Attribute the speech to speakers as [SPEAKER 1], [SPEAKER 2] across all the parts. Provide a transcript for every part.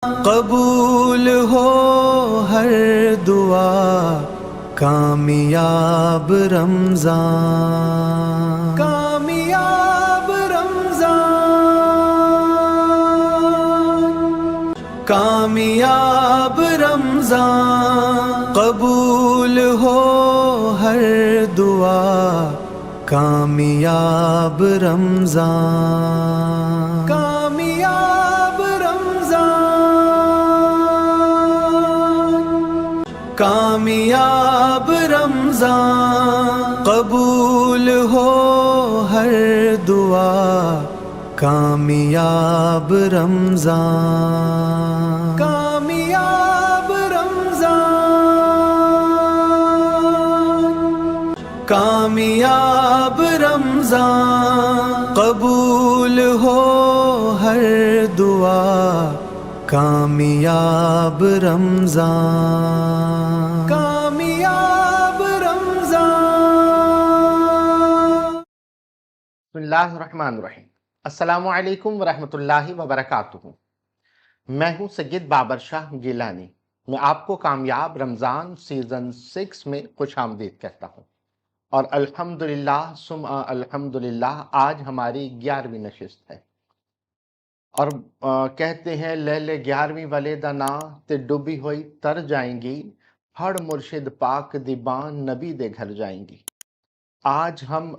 [SPEAKER 1] قبول ہو ہر دعا، کامیاب رمضان، کامیاب رمضان، کامیاب رمضان، قبول ہو ہر دعا، کامیاب رمضان، کامیاب رمضان، کامیاب رمضان، قبول ہو ہر دعا، کامیاب رمضان، کامیاب رمضان، کامیاب رمضان، قبول ہو ہر دعا، کامیاب رمضان، کامیاب رمضان۔
[SPEAKER 2] بسم اللہ الرحمن الرحیم۔ السلام علیکم ورحمۃ اللہ وبرکاتہ۔ میں ہوں سید بابر شاہ گیلانی۔ میں آپ کو کامیاب رمضان سیزن 6 میں خوش آمدید کہتا ہوں، اور الحمدللہ ثم الحمدللہ آج ہماری 11ویں نشست ہے، اور کہتے ہیں لیلے 11ویں والے دا نا تے ڈوبی ہوئی تر جائیں گی، ہر مرشد پاک دی بان نبی دے گھر جائیں گی۔ آج ہم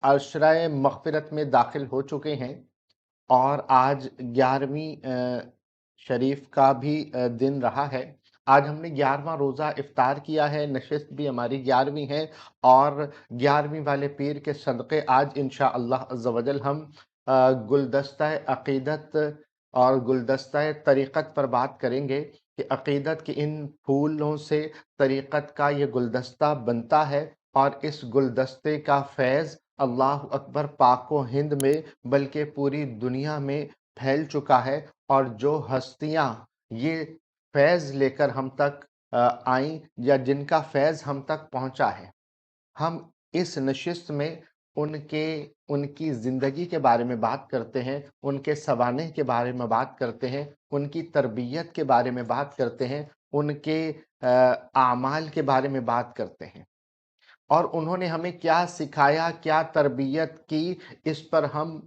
[SPEAKER 2] عشرہ مغفرت میں داخل ہو چکے ہیں، اور آج 11ویں شریف کا بھی دن رہا ہے۔ آج ہم نے 11واں روزہ افطار کیا ہے، نشست بھی ہماری 11ویں ہے، اور 11ویں والے پیر کے صدقے آج انشاءاللہ عز و جل ہم گلدستہ عقیدت اور گلدستہ طریقت پر بات کریں گے کہ عقیدت کے ان پھولوں سے طریقت کا یہ گلدستہ بنتا ہے، اور اس گلدستے کا فیض اللہ اکبر پاک و ہند میں بلکہ پوری دنیا میں پھیل چکا ہے، اور جو ہستیاں یہ فیض لے کر ہم تک آئیں یا جن کا فیض ہم تک پہنچا ہے، ہم اس نشست میں ان کی زندگی کے بارے میں بات کرتے ہیں، ان کے سوانح کے بارے میں بات کرتے ہیں، ان کی تربیت کے بارے میں بات کرتے ہیں، ان کے اعمال کے بارے میں بات کرتے ہیں، اور انہوں نے ہمیں کیا سکھایا، کیا تربیت کی، اس پر ہم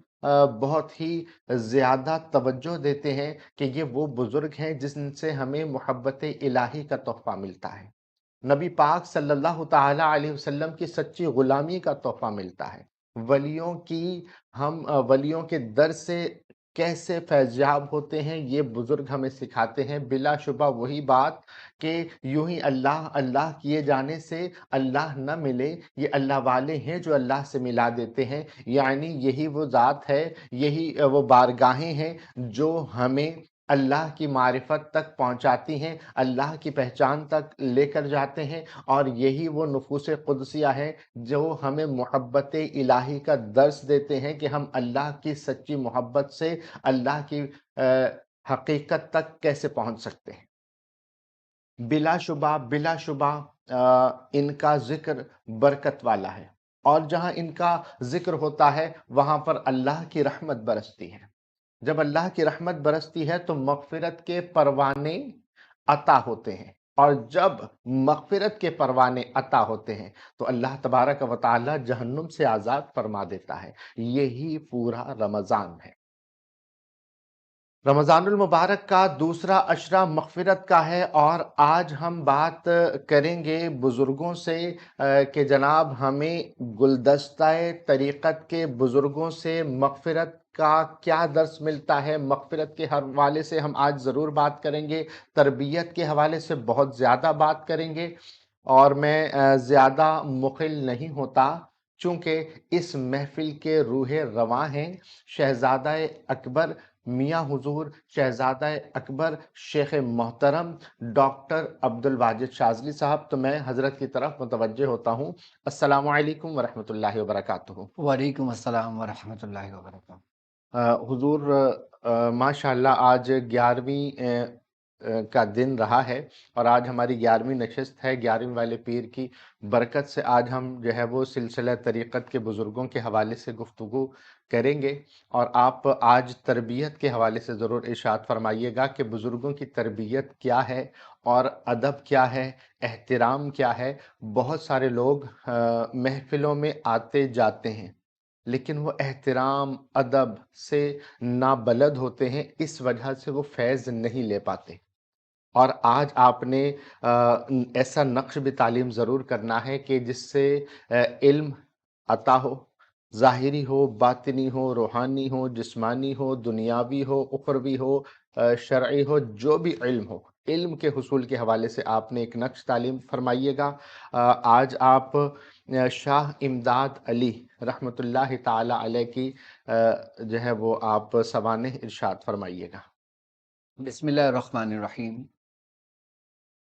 [SPEAKER 2] بہت ہی زیادہ توجہ دیتے ہیں کہ یہ وہ بزرگ ہیں جن سے ہمیں محبت الہی کا تحفہ ملتا ہے، نبی پاک صلی اللہ تعالی علیہ وسلم کی سچی غلامی کا تحفہ ملتا ہے، ولیوں کے در سے کیسے فیضیاب ہوتے ہیں یہ بزرگ ہمیں سکھاتے ہیں۔ بلا شبہ وہی بات کہ یوں ہی اللہ اللہ کیے جانے سے اللہ نہ ملے، یہ اللہ والے ہیں جو اللہ سے ملا دیتے ہیں، یعنی یہی وہ ذات ہے، یہی وہ بارگاہیں ہیں جو ہمیں اللہ کی معرفت تک پہنچاتی ہیں، اللہ کی پہچان تک لے کر جاتے ہیں، اور یہی وہ نفوس قدسیہ ہیں جو ہمیں محبت الہی کا درس دیتے ہیں کہ ہم اللہ کی سچی محبت سے اللہ کی حقیقت تک کیسے پہنچ سکتے ہیں۔ بلا شبہ ان کا ذکر برکت والا ہے، اور جہاں ان کا ذکر ہوتا ہے وہاں پر اللہ کی رحمت برستی ہے۔ جب اللہ کی رحمت برستی ہے تو مغفرت کے پروانے عطا ہوتے ہیں، اور جب مغفرت کے پروانے عطا ہوتے ہیں تو اللہ تبارک و تعالی جہنم سے آزاد فرما دیتا ہے۔ یہی پورا رمضان ہے۔ رمضان المبارک کا دوسرا عشرہ مغفرت کا ہے، اور آج ہم بات کریں گے بزرگوں سے کہ جناب ہمیں گلدستہ طریقت کے بزرگوں سے مغفرت کا کیا درس ملتا ہے۔ مغفرت کے حوالے سے ہم آج ضرور بات کریں گے، تربیت کے حوالے سے بہت زیادہ بات کریں گے، اور میں زیادہ مخل نہیں ہوتا چونکہ اس محفل کے روح رواں ہیں شہزادہ اکبر میاں حضور شہزادہ اکبر شیخ محترم ڈاکٹر عبدالواجد شاذلی صاحب، تو میں حضرت کی طرف متوجہ ہوتا ہوں۔ السلام علیکم ورحمۃ اللہ وبرکاتہ۔
[SPEAKER 3] وعلیکم السلام ورحمۃ اللہ وبرکاتہ۔
[SPEAKER 2] حضور ماشاءاللہ آج 11ویں کا دن رہا ہے، اور آج ہماری 11ویں نشست ہے۔ 11ویں والے پیر کی برکت سے آج ہم جو ہے وہ سلسلہ طریقت کے بزرگوں کے حوالے سے گفتگو کریں گے، اور آپ آج تربیت کے حوالے سے ضرور ارشاد فرمائیے گا کہ بزرگوں کی تربیت کیا ہے اور ادب کیا ہے، احترام کیا ہے۔ بہت سارے لوگ محفلوں میں آتے جاتے ہیں لیکن وہ احترام ادب سے نابلد ہوتے ہیں، اس وجہ سے وہ فیض نہیں لے پاتے۔ اور آج آپ نے ایسا نقش بھی تعلیم ضرور کرنا ہے کہ جس سے علم عطا ہو، ظاہری ہو، باطنی ہو، روحانی ہو، جسمانی ہو، دنیاوی ہو، اخروی ہو، شرعی ہو، جو بھی علم ہو، علم کے حصول کے حوالے سے آپ نے ایک نقش تعلیم فرمائیے گا۔ آج آپ شاہ امداد علی رحمۃ اللہ تعالی علیہ کی جو ہے وہ آپ سوانح ارشاد فرمائیے گا۔
[SPEAKER 3] بسم اللہ الرحمن الرحیم۔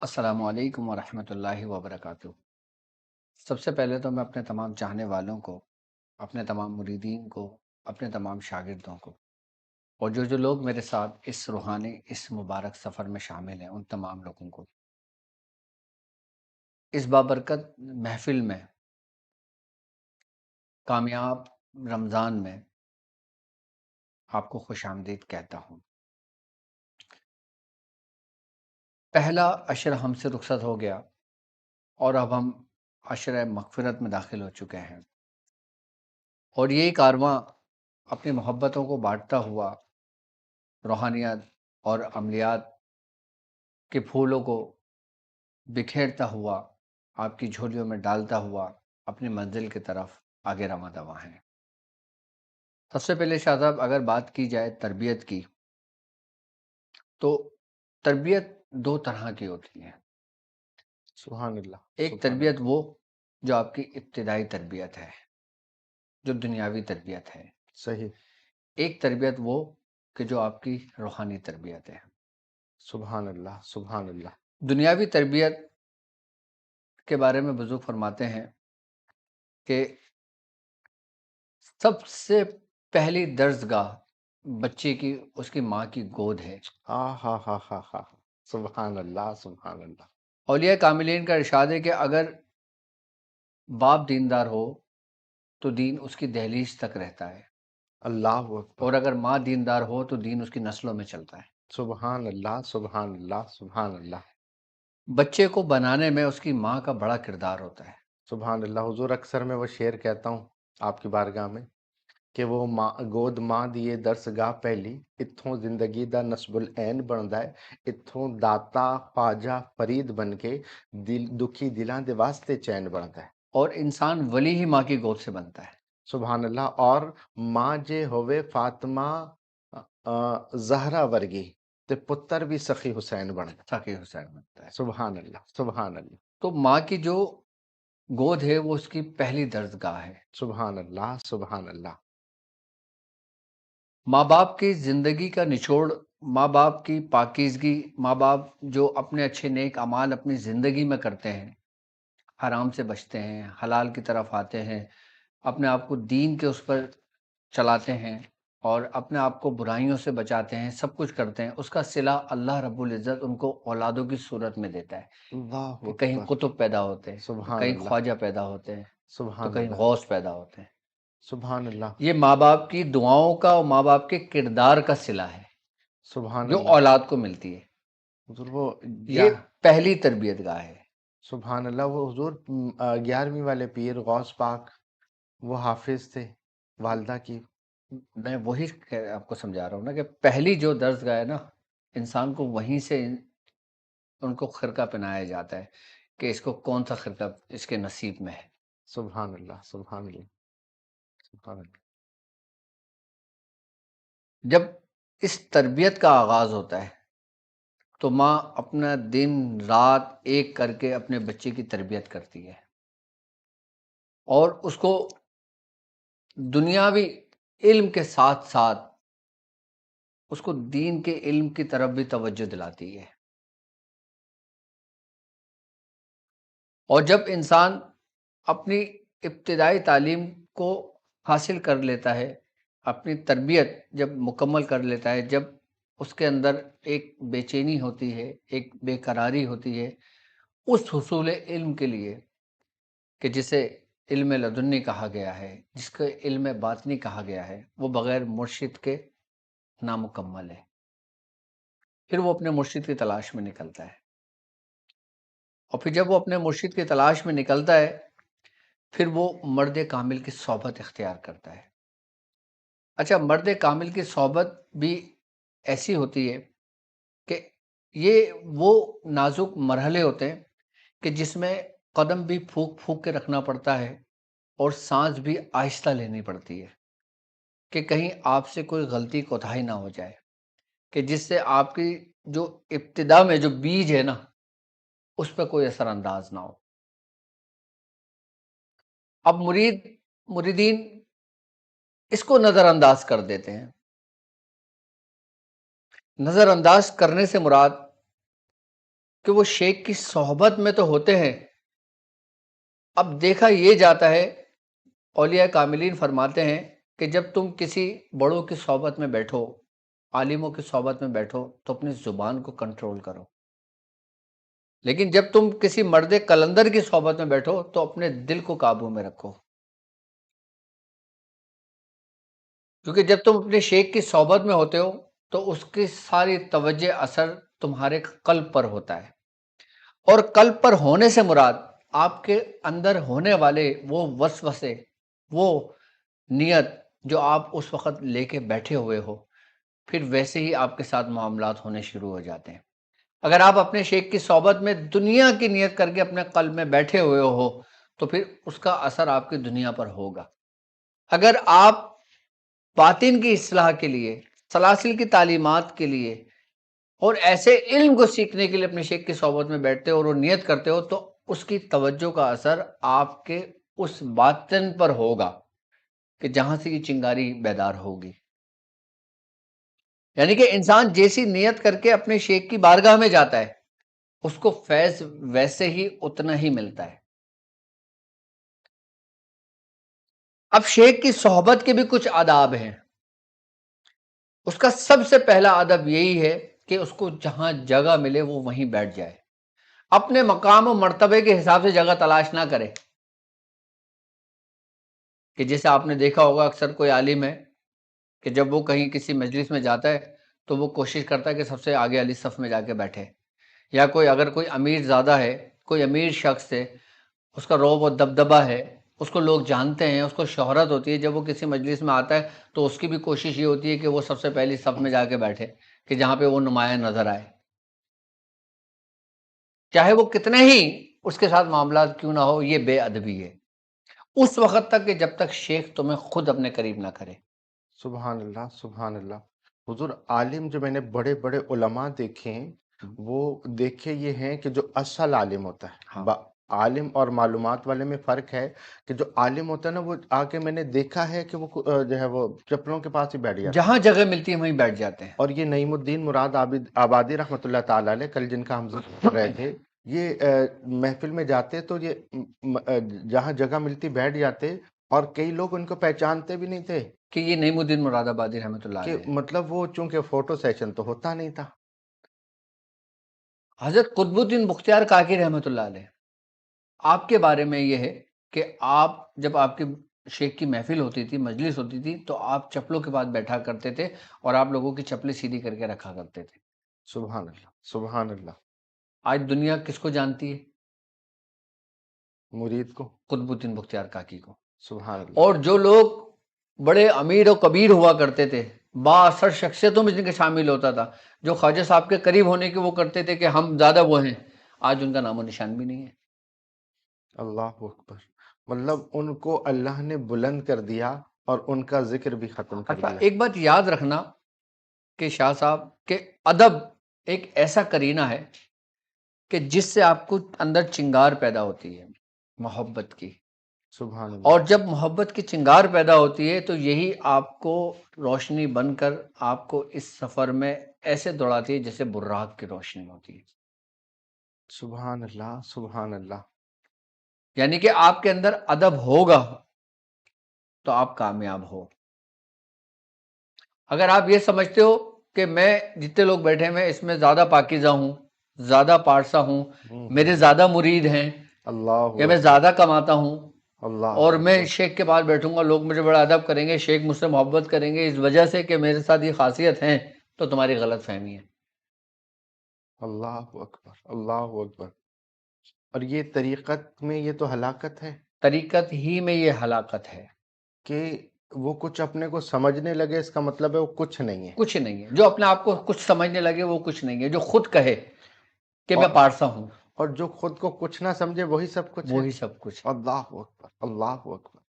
[SPEAKER 3] السلام علیکم ورحمۃ اللہ وبرکاتہ۔ سب سے پہلے تو میں اپنے تمام چاہنے والوں کو، اپنے تمام مریدین کو، اپنے تمام شاگردوں کو، اور جو لوگ میرے ساتھ اس روحانی اس مبارک سفر میں شامل ہیں، ان تمام لوگوں کو اس بابرکت محفل میں، کامیاب رمضان میں آپ کو خوش آمدید کہتا ہوں۔ پہلا عشر ہم سے رخصت ہو گیا اور اب ہم عشر مغفرت میں داخل ہو چکے ہیں، اور یہ کارواں اپنی محبتوں کو بانٹتا ہوا، روحانیات اور عملیات کے پھولوں کو بکھیرتا ہوا، آپ کی جھولیوں میں ڈالتا ہوا اپنی منزل کی طرف آگے رواں دواں ہے۔ سب سے پہلے شاہ صاحب، اگر بات کی جائے تربیت کی، تو تربیت دو طرح کی ہوتی ہے۔
[SPEAKER 2] سبحان اللہ،
[SPEAKER 3] ایک
[SPEAKER 2] سبحان
[SPEAKER 3] تربیت
[SPEAKER 2] اللہ،
[SPEAKER 3] وہ جو آپ کی ابتدائی تربیت ہے، جو دنیاوی تربیت ہے۔
[SPEAKER 2] صحیح،
[SPEAKER 3] ایک تربیت وہ کہ جو آپ کی روحانی تربیت ہے۔
[SPEAKER 2] سبحان اللہ، سبحان اللہ،
[SPEAKER 3] دنیاوی تربیت کے بارے میں بزرگ فرماتے ہیں کہ سب سے پہلی درسگاہ بچے کی اس کی ماں کی گود ہے۔
[SPEAKER 2] ہاں، سبحان اللہ، سبحان اللہ،
[SPEAKER 3] اولیاء کاملین کا ارشاد ہے کہ اگر باپ دیندار ہو تو دین اس کی دہلیز تک رہتا ہے،
[SPEAKER 2] اللہ اکبر،
[SPEAKER 3] اور اگر ماں دیندار ہو تو دین اس کی نسلوں میں چلتا ہے۔
[SPEAKER 2] سبحان اللہ، سبحان اللہ، سبحان اللہ،
[SPEAKER 3] بچے کو بنانے میں اس کی ماں کا بڑا کردار ہوتا ہے۔
[SPEAKER 2] سبحان اللہ۔ حضور اکثر میں وہ شعر کہتا ہوں آپ کی بارگاہ میں کہ وہ ماں گود ماں دیے درسگاہ پہلی، اتھوں زندگی دا نصب العین بندا ہے، اتھوں داتا خواجہ فرید بن کے دکھی دلاں دے واسطے چین بندا ہے۔
[SPEAKER 3] اور انسان ولی ہی ماں کی گود سے بنتا ہے۔
[SPEAKER 2] سبحان اللہ۔ اور ماں جے ہوئے فاطمہ زہرا ورگی تے پتر بھی سخی حسین بندا ہے۔
[SPEAKER 3] ساقی حسین بنتا ہے۔
[SPEAKER 2] سبحان اللہ، سبحان اللہ،
[SPEAKER 3] تو ماں کی جو گود ہے وہ اس کی پہلی درسگاہ ہے۔
[SPEAKER 2] سبحان اللہ، سبحان اللہ،
[SPEAKER 3] ماں باپ کی زندگی کا نچوڑ، ماں باپ کی پاکیزگی، ماں باپ جو اپنے اچھے نیک اعمال اپنی زندگی میں کرتے ہیں، حرام سے بچتے ہیں، حلال کی طرف آتے ہیں، اپنے آپ کو دین کے اس پر چلاتے ہیں، اور اپنے آپ کو برائیوں سے بچاتے ہیں، سب کچھ کرتے ہیں، اس کا صلہ اللہ رب العزت ان کو اولادوں کی صورت میں دیتا ہے
[SPEAKER 2] اللہ
[SPEAKER 3] کہ کہیں
[SPEAKER 2] اکبر،
[SPEAKER 3] قطب پیدا ہوتے ہیں، تو
[SPEAKER 2] سبحان
[SPEAKER 3] کہیں
[SPEAKER 2] اللہ،
[SPEAKER 3] خواجہ پیدا ہوتے ہیں، تو
[SPEAKER 2] سبحان
[SPEAKER 3] کہیں
[SPEAKER 2] اللہ،
[SPEAKER 3] غوث پیدا ہوتے ہیں۔
[SPEAKER 2] سبحان اللہ،
[SPEAKER 3] یہ ماں باپ کی دعاؤں کا اور ماں باپ کے کردار کا صلہ ہے
[SPEAKER 2] سبحان
[SPEAKER 3] جو
[SPEAKER 2] اللہ۔
[SPEAKER 3] اولاد کو ملتی ہے۔
[SPEAKER 2] حضور وہ
[SPEAKER 3] یہ پہلی تربیت گاہ ہے۔
[SPEAKER 2] سبحان اللہ، وہ حضور 11ویں والے پیر غوث پاک وہ حافظ تھے والدہ کی۔
[SPEAKER 3] میں وہی آپ کو سمجھا رہا ہوں نا کہ پہلی جو درس گاہ ہے نا، انسان کو وہیں سے ان کو خرقہ پہنایا جاتا ہے کہ اس کو کون سا خرقہ اس کے نصیب میں ہے۔
[SPEAKER 2] سبحان اللہ، سبحان اللہ، سبحان اللہ،
[SPEAKER 3] جب اس تربیت کا آغاز ہوتا ہے تو ماں اپنا دن رات ایک کر کے اپنے بچے کی تربیت کرتی ہے، اور اس کو دنیاوی علم کے ساتھ ساتھ اس کو دین کے علم کی طرف بھی توجہ دلاتی ہے۔ اور جب انسان اپنی ابتدائی تعلیم کو حاصل کر لیتا ہے، اپنی تربیت جب مکمل کر لیتا ہے، جب اس کے اندر ایک بے چینی ہوتی ہے، ایک بے قراری ہوتی ہے اس حصول علم کے لیے کہ جسے علم لدنی کہا گیا ہے، جس کو علم باطنی کہا گیا ہے، وہ بغیر مرشد کے نامکمل ہے۔ پھر وہ اپنے مرشد کی تلاش میں نکلتا ہے، اور پھر جب وہ اپنے مرشد کی تلاش میں نکلتا ہے، پھر وہ مرد کامل کی صحبت اختیار کرتا ہے۔ اچھا، مرد کامل کی صحبت بھی ایسی ہوتی ہے کہ یہ وہ نازک مرحلے ہوتے ہیں کہ جس میں قدم بھی پھونک پھونک کے رکھنا پڑتا ہے اور سانس بھی آہستہ لینی پڑتی ہے، کہ کہیں آپ سے کوئی غلطی کوتاہی نہ ہو جائے، کہ جس سے آپ کی جو ابتدا میں جو بیج ہے نا، اس پہ کوئی اثر انداز نہ ہو۔ اب مریدین اس کو نظر انداز کر دیتے ہیں۔ نظر انداز کرنے سے مراد کہ وہ شیخ کی صحبت میں تو ہوتے ہیں، اب دیکھا یہ جاتا ہے، اولیاء کاملین فرماتے ہیں کہ جب تم کسی بڑوں کی صحبت میں بیٹھو، عالموں کی صحبت میں بیٹھو، تو اپنی زبان کو کنٹرول کرو، لیکن جب تم کسی مرد کلندر کی صحبت میں بیٹھو تو اپنے دل کو قابو میں رکھو، کیونکہ جب تم اپنے شیخ کی صحبت میں ہوتے ہو تو اس کی ساری توجہ اثر تمہارے قلب پر ہوتا ہے، اور قلب پر ہونے سے مراد آپ کے اندر ہونے والے وہ وسوسے، وہ نیت جو آپ اس وقت لے کے بیٹھے ہوئے ہو، پھر ویسے ہی آپ کے ساتھ معاملات ہونے شروع ہو جاتے ہیں۔ اگر آپ اپنے شیخ کی صحبت میں دنیا کی نیت کر کے اپنے قلب میں بیٹھے ہوئے ہو تو پھر اس کا اثر آپ کی دنیا پر ہوگا۔ اگر آپ باطن کی اصلاح کے لیے، سلاسل کی تعلیمات کے لیے اور ایسے علم کو سیکھنے کے لیے اپنے شیخ کی صحبت میں بیٹھتے ہو اور وہ نیت کرتے ہو تو اس کی توجہ کا اثر آپ کے اس باطن پر ہوگا کہ جہاں سے یہ چنگاری بیدار ہوگی۔ یعنی کہ انسان جیسی نیت کر کے اپنے شیخ کی بارگاہ میں جاتا ہے، اس کو فیض ویسے ہی اتنا ہی ملتا ہے۔ اب شیخ کی صحبت کے بھی کچھ آداب ہیں۔ اس کا سب سے پہلا ادب یہی ہے کہ اس کو جہاں جگہ ملے وہ وہیں بیٹھ جائے، اپنے مقام و مرتبے کے حساب سے جگہ تلاش نہ کرے، کہ جیسے آپ نے دیکھا ہوگا اکثر کوئی عالم ہے کہ جب وہ کہیں کسی مجلس میں جاتا ہے تو وہ کوشش کرتا ہے کہ سب سے آگے والی صف میں جا کے بیٹھے، یا اگر کوئی امیر زادہ ہے، کوئی امیر شخص ہے، اس کا رعب و دبدبہ ہے، اس کو لوگ جانتے ہیں، اس کو شہرت ہوتی ہے، جب وہ کسی مجلس میں آتا ہے تو اس کی بھی کوشش یہ ہوتی ہے کہ وہ سب سے پہلی صف میں جا کے بیٹھے، کہ جہاں پہ وہ نمایاں نظر آئے، چاہے وہ کتنے ہی اس کے ساتھ معاملات کیوں نہ ہو۔ یہ بے ادبی ہے اس وقت تک کہ جب تک شیخ تمہیں خود اپنے قریب نہ کرے۔
[SPEAKER 2] سبحان اللہ، سبحان اللہ۔ حضور، عالم جو میں نے بڑے بڑے علماء دیکھے ہیں، وہ دیکھے یہ ہیں کہ جو اصل عالم ہوتا ہے،
[SPEAKER 3] ہاں،
[SPEAKER 2] عالم اور معلومات والے میں فرق ہے کہ جو عالم ہوتا ہے نا، وہ آ کے میں نے دیکھا ہے کہ وہ جو ہے وہ چپلوں کے پاس ہی بیٹھ جاتا ہے،
[SPEAKER 3] جہاں جگہ ملتی ہے وہیں بیٹھ جاتے ہیں۔
[SPEAKER 2] اور یہ نعیم الدین مراد آبادی رحمۃ اللہ تعالی علیہ، کل جن کا ہم ذکر کر رہے تھے، یہ محفل میں جاتے تو یہ جہاں جگہ ملتی بیٹھ جاتے، اور کئی لوگ ان کو پہچانتے بھی نہیں تھے
[SPEAKER 3] کہ یہ نعیم الدین مراد آبادی رحمۃ اللہ
[SPEAKER 2] کہ
[SPEAKER 3] علیہ۔
[SPEAKER 2] مطلب وہ چونکہ فوٹو سیشن تو ہوتا نہیں تھا۔
[SPEAKER 3] حضرت قطب الدین بختیار کاکی رحمۃ اللہ علیہ، آپ کے بارے میں یہ ہے کہ آپ جب آپ کی شیخ کی محفل ہوتی تھی، مجلس ہوتی تھی، تو آپ چپلوں کے بعد بیٹھا کرتے تھے اور آپ لوگوں کی چپلیں سیدھی کر کے رکھا کرتے تھے۔
[SPEAKER 2] سبحان اللہ، سبحان اللہ۔
[SPEAKER 3] آج دنیا کس کو جانتی ہے؟
[SPEAKER 2] مرید کو،
[SPEAKER 3] قطب الدین بختیار کاکی کو۔
[SPEAKER 2] سبحان اللہ۔
[SPEAKER 3] اور جو لوگ بڑے امیر و کبیر ہوا کرتے تھے، با اثر شخصیتوں میں جن کے شامل ہوتا تھا، جو خواجہ صاحب کے قریب ہونے کے وہ کرتے تھے کہ ہم زیادہ وہ ہیں، آج ان کا نام و نشان بھی نہیں ہے۔
[SPEAKER 2] اللہ اکبر، مطلب ان کو اللہ نے بلند کر دیا اور ان کا ذکر بھی ختم کر
[SPEAKER 3] اچھا،
[SPEAKER 2] دیا۔
[SPEAKER 3] ایک بات یاد رکھنا کہ شاہ صاحب کہ ادب ایک ایسا کرینہ ہے کہ جس سے آپ کو اندر چنگار پیدا ہوتی ہے محبت کی،
[SPEAKER 2] سبحان اللہ۔
[SPEAKER 3] اور جب محبت کی چنگار پیدا ہوتی ہے تو یہی آپ کو روشنی بن کر آپ کو اس سفر میں ایسے دوڑاتی ہے جیسے براق کی روشنی ہوتی ہے۔
[SPEAKER 2] سبحان اللہ، سبحان اللہ۔
[SPEAKER 3] یعنی کہ آپ کے اندر ادب ہوگا تو آپ کامیاب ہو۔ اگر آپ یہ سمجھتے ہو کہ میں جتنے لوگ بیٹھے ہیں اس میں زیادہ پاکیزہ ہوں، زیادہ پارسا ہوں، میرے زیادہ مرید ہیں،
[SPEAKER 2] اللہ
[SPEAKER 3] یا میں زیادہ کماتا ہوں،
[SPEAKER 2] اللہ
[SPEAKER 3] اور میں
[SPEAKER 2] اکبر،
[SPEAKER 3] شیخ کے پاس بیٹھوں گا، لوگ مجھے بڑا ادب کریں گے، شیخ مجھ سے محبت کریں گے اس وجہ سے کہ میرے ساتھ یہ خاصیت ہیں، تو تمہاری غلط فہمی ہے۔
[SPEAKER 2] اللہ اکبر، اللہ اکبر۔ اور یہ طریقت میں یہ تو ہلاکت ہے
[SPEAKER 3] طریقت ہی میں یہ ہلاکت ہے،
[SPEAKER 2] کہ وہ کچھ اپنے کو سمجھنے لگے، اس کا مطلب ہے وہ کچھ نہیں ہے،
[SPEAKER 3] کچھ نہیں ہے۔ جو اپنے آپ کو کچھ سمجھنے لگے وہ کچھ نہیں ہے، جو خود کہے کہ میں
[SPEAKER 2] اور
[SPEAKER 3] پارسا ہوں
[SPEAKER 2] اور جو خود کو کچھ نہ سمجھے وہی سب کچھ ہے۔
[SPEAKER 3] وہی سب کچھ ہے۔
[SPEAKER 2] اللہ اکبر، اللہ اکبر۔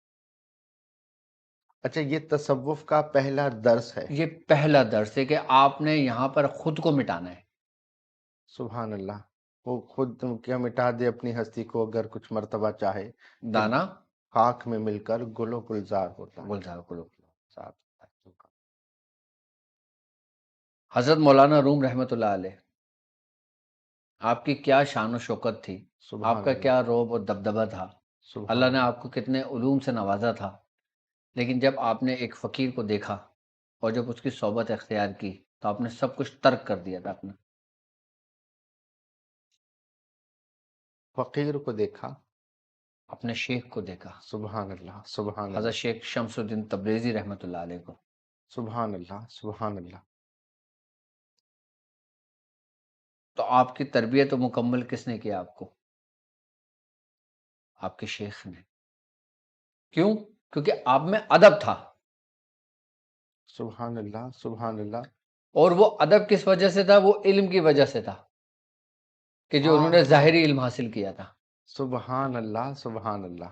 [SPEAKER 2] اچھا، یہ تصوف کا پہلا درس ہے۔
[SPEAKER 3] یہ پہلا درس ہے کہ آپ نے یہاں پر خود کو مٹانا ہے۔
[SPEAKER 2] سبحان اللہ۔ وہ خود کیا مٹا دے اپنی ہستی کو اگر کچھ مرتبہ چاہے، کہ
[SPEAKER 3] دانا
[SPEAKER 2] خاک میں مل کر گل و گلزار ہوتا ہے۔
[SPEAKER 3] گلزار کو حضرت مولانا روم رحمۃ اللہ علیہ، آپ کی کیا شان و شوکت تھی، آپ
[SPEAKER 2] سبحان
[SPEAKER 3] کا
[SPEAKER 2] اللہ،
[SPEAKER 3] کیا روب اور دبدبہ تھا،
[SPEAKER 2] سبحان
[SPEAKER 3] اللہ نے
[SPEAKER 2] اللہ۔
[SPEAKER 3] آپ کو کتنے علوم سے نوازا تھا، لیکن جب آپ نے ایک فقیر کو دیکھا اور جب اس کی صحبت اختیار کی تو آپ نے سب کچھ ترک کر دیا تھا اپنا۔
[SPEAKER 2] فقیر کو دیکھا،
[SPEAKER 3] اپنے شیخ کو دیکھا،
[SPEAKER 2] سبحان اللہ، سبحان
[SPEAKER 3] حضرت
[SPEAKER 2] اللہ،
[SPEAKER 3] شیخ شمس الدین تبریزی رحمۃ اللہ علیہ کو۔
[SPEAKER 2] سبحان اللہ، سبحان اللہ۔
[SPEAKER 3] تو آپ کی تربیت و مکمل کس نے کیا آپ کو؟ آپ کے شیخ نے۔ کیوں؟ کیونکہ آپ میں ادب تھا،
[SPEAKER 2] سبحان اللہ، سبحان اللہ۔
[SPEAKER 3] اور وہ ادب کس وجہ سے تھا؟ وہ علم کی وجہ سے تھا کہ جو انہوں نے ظاہری علم حاصل کیا تھا۔
[SPEAKER 2] سبحان اللہ، سبحان اللہ۔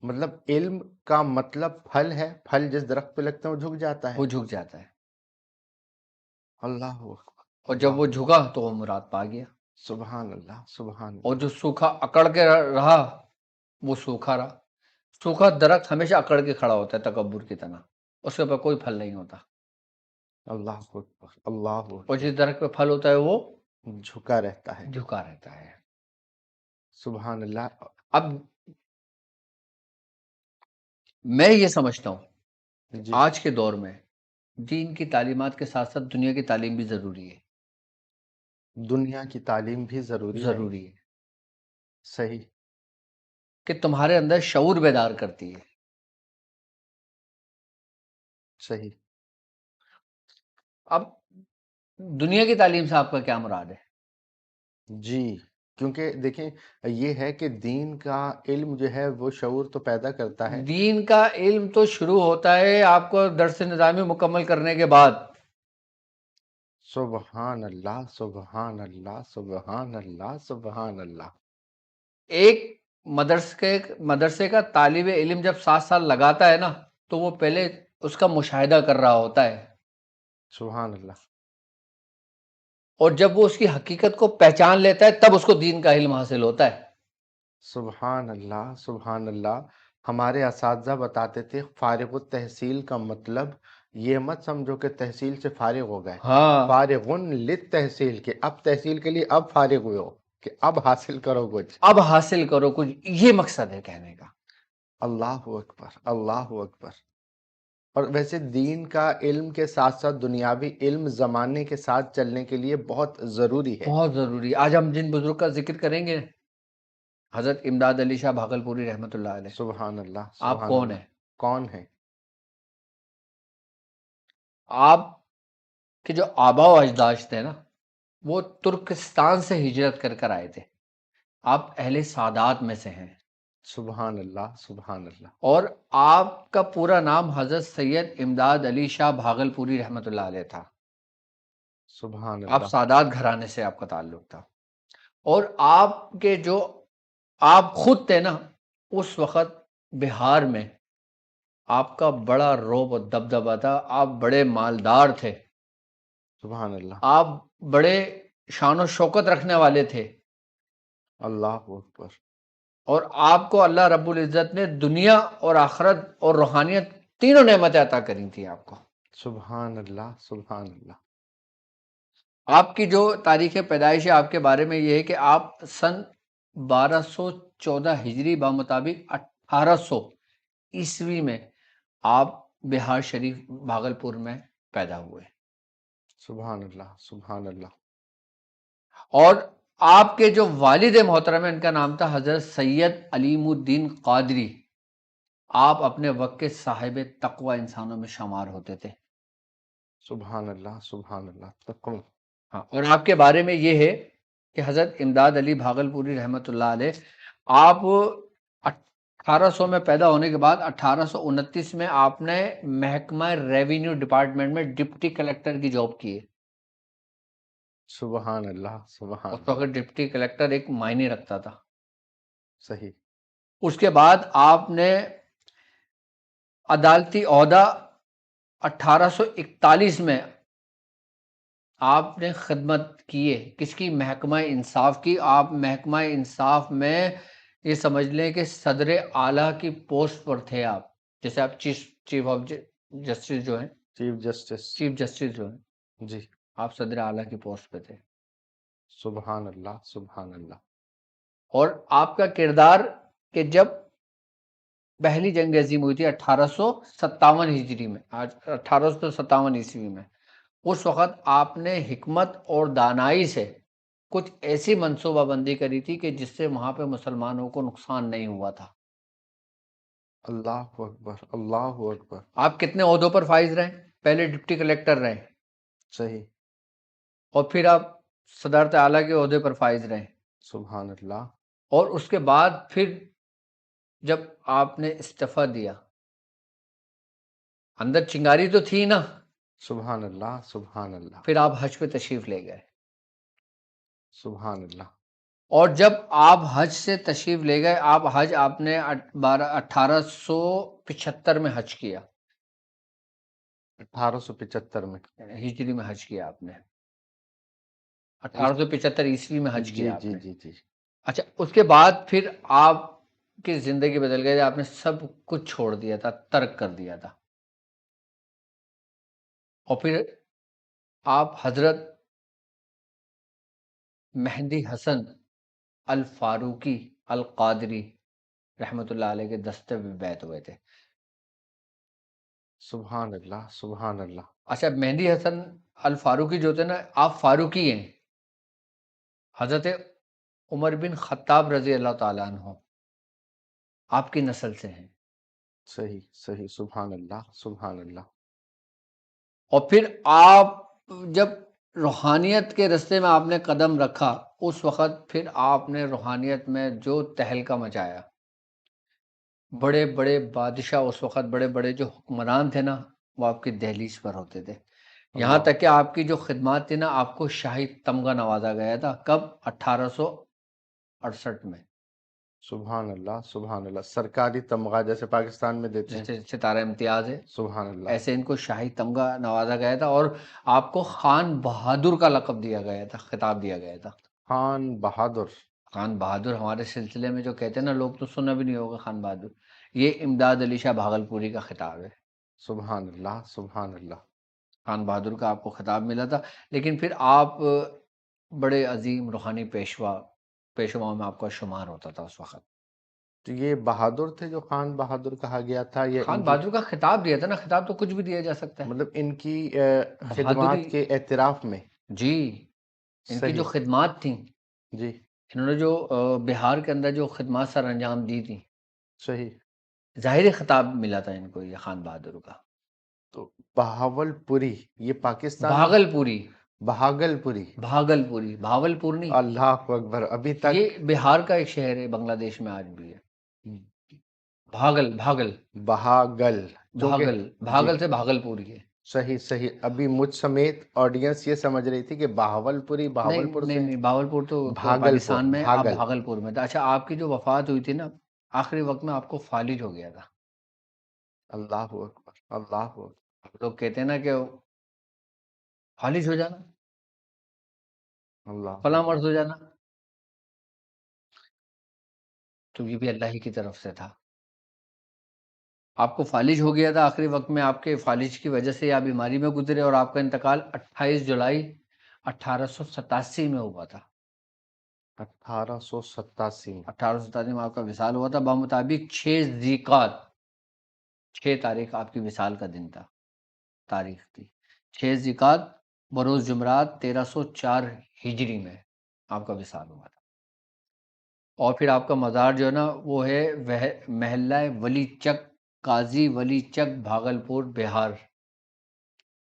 [SPEAKER 2] مطلب علم کا مطلب پھل ہے، پھل جس درخت پہ لگتا ہے وہ جھک جاتا ہے۔
[SPEAKER 3] وہ جھک جاتا ہے،
[SPEAKER 2] اللہ اکبر،
[SPEAKER 3] اور جب
[SPEAKER 2] اللہ،
[SPEAKER 3] وہ جھکا تو وہ مراد پا گیا،
[SPEAKER 2] سبحان اللہ، سبحان
[SPEAKER 3] اور
[SPEAKER 2] اللہ۔
[SPEAKER 3] جو سوکھا اکڑ کے رہا وہ سوکھا رہا۔ سوکھا درخت ہمیشہ اکڑ کے کھڑا ہوتا ہے تکبر کی طرح، اس کے اوپر کوئی پھل نہیں ہوتا،
[SPEAKER 2] اللہ اکبر، اللہ
[SPEAKER 3] اور
[SPEAKER 2] اکبر۔
[SPEAKER 3] جس درخت پہ پھل ہوتا ہے وہ
[SPEAKER 2] جھکا رہتا ہے۔
[SPEAKER 3] جھکا رہتا ہے۔
[SPEAKER 2] سبحان اللہ۔
[SPEAKER 3] اب میں یہ سمجھتا ہوں
[SPEAKER 2] جی،
[SPEAKER 3] آج کے دور میں دین کی تعلیمات کے ساتھ ساتھ دنیا کی تعلیم بھی ضروری ہے،
[SPEAKER 2] دنیا کی تعلیم بھی ضروری ہے۔
[SPEAKER 3] ضروری ہے
[SPEAKER 2] صحیح،
[SPEAKER 3] کہ تمہارے اندر شعور بیدار کرتی ہے۔
[SPEAKER 2] صحیح۔
[SPEAKER 3] اب دنیا کی تعلیم سے آپ کا کیا مراد ہے؟
[SPEAKER 2] جی، کیونکہ دیکھیں یہ ہے کہ دین کا علم جو ہے وہ شعور تو پیدا کرتا ہے۔
[SPEAKER 3] دین کا علم تو شروع ہوتا ہے آپ کو درس نظامی مکمل کرنے کے بعد۔
[SPEAKER 2] سبحان اللہ، سبحان اللہ، سبحان اللہ، سبحان اللہ۔
[SPEAKER 3] ایک مدرسے کا طالب علم جب 7 سال لگاتا ہے نا تو وہ پہلے اس کا مشاہدہ کر رہا ہوتا ہے،
[SPEAKER 2] سبحان اللہ،
[SPEAKER 3] اور جب وہ اس کی حقیقت کو پہچان لیتا ہے تب اس کو دین کا علم حاصل ہوتا ہے۔
[SPEAKER 2] سبحان اللہ، سبحان اللہ۔ ہمارے اساتذہ بتاتے تھے فارغ التحصیل کا مطلب یہ مت سمجھو کہ تحصیل سے فارغ ہو گئے،
[SPEAKER 3] ہاں،
[SPEAKER 2] فارغن للتحصیل، کہ اب تحصیل کے لیے اب فارغ ہوئے ہو، کہ اب حاصل کرو کچھ۔
[SPEAKER 3] اب حاصل کرو کچھ، یہ مقصد ہے کہنے کا۔
[SPEAKER 2] اللہ اکبر، اللہ اکبر۔ اور ویسے دین کا علم کے ساتھ ساتھ دنیاوی علم زمانے کے ساتھ چلنے کے لیے بہت ضروری ہے۔
[SPEAKER 3] بہت ضروری۔ آج ہم جن بزرگ کا ذکر کریں گے، حضرت امداد علی شاہ بھاگلپوری رحمۃ اللہ علیہ،
[SPEAKER 2] سبحان اللہ،
[SPEAKER 3] آپ
[SPEAKER 2] سبحان
[SPEAKER 3] کون
[SPEAKER 2] اللہ۔
[SPEAKER 3] ہیں؟
[SPEAKER 2] کون ہے؟
[SPEAKER 3] آپ کے جو آبا و اجداد تھے نا وہ ترکستان سے ہجرت کر کر آئے تھے، آپ اہل سادات میں سے ہیں،
[SPEAKER 2] سبحان اللہ، سبحان اللہ۔
[SPEAKER 3] اور آپ کا پورا نام حضرت سید امداد علی شاہ بھاگلپوری رحمۃ اللہ علیہ تھا،
[SPEAKER 2] سبحان
[SPEAKER 3] آپ
[SPEAKER 2] اللہ،
[SPEAKER 3] سادات گھرانے سے آپ کا تعلق تھا، اور آپ کے جو آپ خود تھے نا اس وقت بہار میں آپ کا بڑا رعب و دبدبہ تھا، آپ بڑے مالدار تھے،
[SPEAKER 2] سبحان اللہ،
[SPEAKER 3] آپ بڑے شان و شوکت رکھنے والے تھے،
[SPEAKER 2] اللہ اکبر۔
[SPEAKER 3] اور آپ کو اللہ رب العزت نے دنیا اور آخرت اور روحانیت تینوں نعمتیں عطا کری تھیں آپ کو۔
[SPEAKER 2] سبحان اللہ، سبحان اللہ۔
[SPEAKER 3] آپ کی جو تاریخ پیدائش ہے آپ کے بارے میں یہ ہے کہ آپ سن 1214 ہجری بمطابق 1800 عیسوی میں آپ بہار شریف بھاگلپور میں پیدا ہوئے،
[SPEAKER 2] سبحان اللہ، سبحان اللہ۔
[SPEAKER 3] اور آپ کے جو والد محترم ہیں ان کا نام تھا حضرت سید علیم الدین قادری. آپ اپنے وقت کے صاحب تقوی انسانوں میں شمار ہوتے تھے.
[SPEAKER 2] سبحان اللہ سبحان اللہ. تقوی.
[SPEAKER 3] ہاں، اور آپ کے بارے میں یہ ہے کہ حضرت امداد علی بھاگلپوری رحمۃ اللہ علیہ، آپ 1800 میں پیدا ہونے کے بعد 1829 میں آپ نے محکمہ ریونیو ڈپارٹمنٹ میں ڈپٹی کلیکٹر کی جاب کی ہے.
[SPEAKER 2] سبحان اللہ سبحان
[SPEAKER 3] اس
[SPEAKER 2] اللہ.
[SPEAKER 3] وقت ڈپٹی کلیکٹر ایک معنی رکھتا تھا.
[SPEAKER 2] صحیح.
[SPEAKER 3] اس کے بعد آپ نے عدالتی عہدہ 1841 میں آپ نے خدمت کیے. کس کی؟ محکمہ انصاف کی. آپ محکمہ انصاف میں یہ سمجھ لیں کہ صدر اعلیٰ کی پوسٹ پر تھے آپ. جیسے آپ چیف آف جسٹس جو ہیں،
[SPEAKER 2] چیف جسٹس.
[SPEAKER 3] چیف جسٹس جو ہیں،
[SPEAKER 2] جی.
[SPEAKER 3] آپ صدر اعلیٰ کی پوسٹ پہ تھے.
[SPEAKER 2] سبحان اللہ سبحان اللہ.
[SPEAKER 3] اور آپ کا کردار کہ جب پہلی جنگ عظیم ہوئی تھی 1857 ہجری میں، آج 1857 عیسوی میں، اس وقت آپ نے حکمت اور دانائی سے کچھ ایسی منصوبہ بندی کری تھی کہ جس سے وہاں پہ مسلمانوں کو نقصان نہیں ہوا تھا.
[SPEAKER 2] اللہ اکبر اللہ اکبر.
[SPEAKER 3] آپ کتنے عہدوں پر فائز رہے؟ پہلے ڈپٹی کلیکٹر رہے،
[SPEAKER 2] صحیح.
[SPEAKER 3] اور پھر آپ صدارت اعلیٰ کے عہدے پر فائز رہے،
[SPEAKER 2] سبحان اللہ.
[SPEAKER 3] اور اس کے بعد پھر جب آپ نے استعفیٰ دیا، اندر چنگاری تو تھی نا،
[SPEAKER 2] سبحان اللہ سبحان اللہ.
[SPEAKER 3] پھر آپ حج پہ تشریف لے گئے.
[SPEAKER 2] سبحان اللہ.
[SPEAKER 3] اور جب آپ حج سے تشریف لے گئے، آپ نے 1875 میں حج کیا.
[SPEAKER 2] 1875 میں.
[SPEAKER 3] ہجری میں حج کیا آپ نے، 1875 عیسوی میں حج
[SPEAKER 2] جی
[SPEAKER 3] کیا آپ
[SPEAKER 2] جی
[SPEAKER 3] نے.
[SPEAKER 2] جی جی.
[SPEAKER 3] اچھا، اس کے بعد پھر آپ کی زندگی بدل گئی. آپ نے سب کچھ چھوڑ دیا تھا، ترک کر دیا تھا، اور پھر آپ حضرت مہدی حسن الفاروقی القادری رحمۃ اللہ علیہ کے دستے میں بیعت ہوئے تھے.
[SPEAKER 2] سبحان اللہ سبحان اللہ.
[SPEAKER 3] اچھا، مہدی حسن الفاروقی جو تھے نا، آپ فاروقی ہیں، حضرت عمر بن خطاب رضی اللہ تعالیٰ عنہ آپ کی نسل سے ہیں.
[SPEAKER 2] صحیح صحیح. سبحان اللہ سبحان اللہ.
[SPEAKER 3] اور پھر آپ جب روحانیت کے رستے میں آپ نے قدم رکھا، اس وقت پھر آپ نے روحانیت میں جو تہلکہ مچایا. بڑے بڑے بادشاہ اس وقت، بڑے بڑے جو حکمران تھے نا، وہ آپ کی دہلیز پر ہوتے تھے. یہاں
[SPEAKER 2] اللہ.
[SPEAKER 3] تک کہ آپ کی جو خدمات تھی نا، آپ کو شاہی تمغہ نوازا گیا تھا. کب؟ 1868 میں.
[SPEAKER 2] سبحان اللہ سبحان اللہ. سرکاری تمغہ جیسے پاکستان میں دیتے ہیں.
[SPEAKER 3] جیسے ستارہ امتیاز ہے،
[SPEAKER 2] سبحان اللہ.
[SPEAKER 3] ایسے ان کو شاہی تمغہ نوازا گیا تھا، اور آپ کو خان بہادر کا لقب دیا گیا تھا، خطاب دیا گیا تھا.
[SPEAKER 2] خان بہادر.
[SPEAKER 3] خان بہادر ہمارے سلسلے میں جو کہتے ہیں نا، لوگ تو سنا بھی نہیں ہوگا خان بہادر، یہ امداد علی شاہ بھاگلپوری کا خطاب ہے.
[SPEAKER 2] سبحان اللہ سبحان اللہ.
[SPEAKER 3] خان بہادر کا آپ کو خطاب ملا تھا. لیکن پھر آپ بڑے عظیم روحانی پیشواؤں میں آپ کا شمار ہوتا تھا اس وقت.
[SPEAKER 2] تو یہ بہادر تھے جو خان بہادر کہا گیا تھا، یا
[SPEAKER 3] خان
[SPEAKER 2] ان کی
[SPEAKER 3] بہادر کا خطاب دیا تھا نا، خطاب تو کچھ بھی دیا جا سکتا ہے.
[SPEAKER 2] مطلب ان کی
[SPEAKER 3] بہادری،
[SPEAKER 2] خدمات کے اعتراف میں؟
[SPEAKER 3] جی، ان کی جو
[SPEAKER 2] صحیح.
[SPEAKER 3] خدمات تھیں،
[SPEAKER 2] جی.
[SPEAKER 3] انہوں نے جو بہار کے اندر جو خدمات سر انجام دی تھیں،
[SPEAKER 2] صحیح.
[SPEAKER 3] ظاہری خطاب ملا تھا ان کو یہ خان بہادر کا.
[SPEAKER 2] تو بہاول پوری یہ پاکستان میں؟
[SPEAKER 3] بھاگل پوری،
[SPEAKER 2] بہاگل پوری.
[SPEAKER 3] بھاگل پوری، بھاول پور نہیں.
[SPEAKER 2] اللہ اکبر. ابھی تک
[SPEAKER 3] یہ بہار کا ایک شہر ہے، بنگلہ دیش میں آج بھی ہے. بھاگل، بھاگل،
[SPEAKER 2] بہاگل.
[SPEAKER 3] بھاگل،
[SPEAKER 2] جی.
[SPEAKER 3] بھاگل سے بھاگل پور یہ.
[SPEAKER 2] صحیح صحیح. ابھی مجھ سمیت آڈینس یہ سمجھ رہی تھی کہ بہاول پوری بہاول
[SPEAKER 3] نہیں
[SPEAKER 2] پور
[SPEAKER 3] نہیں
[SPEAKER 2] سے
[SPEAKER 3] نہیں، بھاول پور تو
[SPEAKER 2] بھاگل پور.
[SPEAKER 3] پاکستان میں، آپ
[SPEAKER 2] بھاگل.
[SPEAKER 3] بھاگل پور میں تھا. اچھا، آپ کی جو وفات ہوئی تھی نا، آخری وقت میں آپ کو فالج ہو گیا تھا.
[SPEAKER 2] اللہ اکبر اللہ اکبر.
[SPEAKER 3] لوگ کہتے ہیں نا کہ فالج ہو جانا،
[SPEAKER 2] اللہ
[SPEAKER 3] فلاں
[SPEAKER 2] اکبر.
[SPEAKER 3] مرض ہو جانا، تو یہ بھی اللہ ہی کی طرف سے تھا. آپ کو فالج ہو گیا تھا آخری وقت میں، آپ کے فالج کی وجہ سے آپ بیماری میں گزرے، اور آپ کا انتقال 28 جولائی 1887 میں ہوا تھا.
[SPEAKER 2] 1887 میں.
[SPEAKER 3] 1887 میں آپ کا وصال ہوا تھا، بمطابق 6 ذیقعد، 6 تاریخ آپ کی وصال کا دن تھا، تاریخ تھی 6 ذیقعد بروز جمعرات 1304 ہجری میں. آپ کا وصال ہوا تھا. اور پھر آپ کا مزار جو ہے نا وہ ہے محلہ ولی چک، قاضی ولی چک، بھاگلپور، بہار.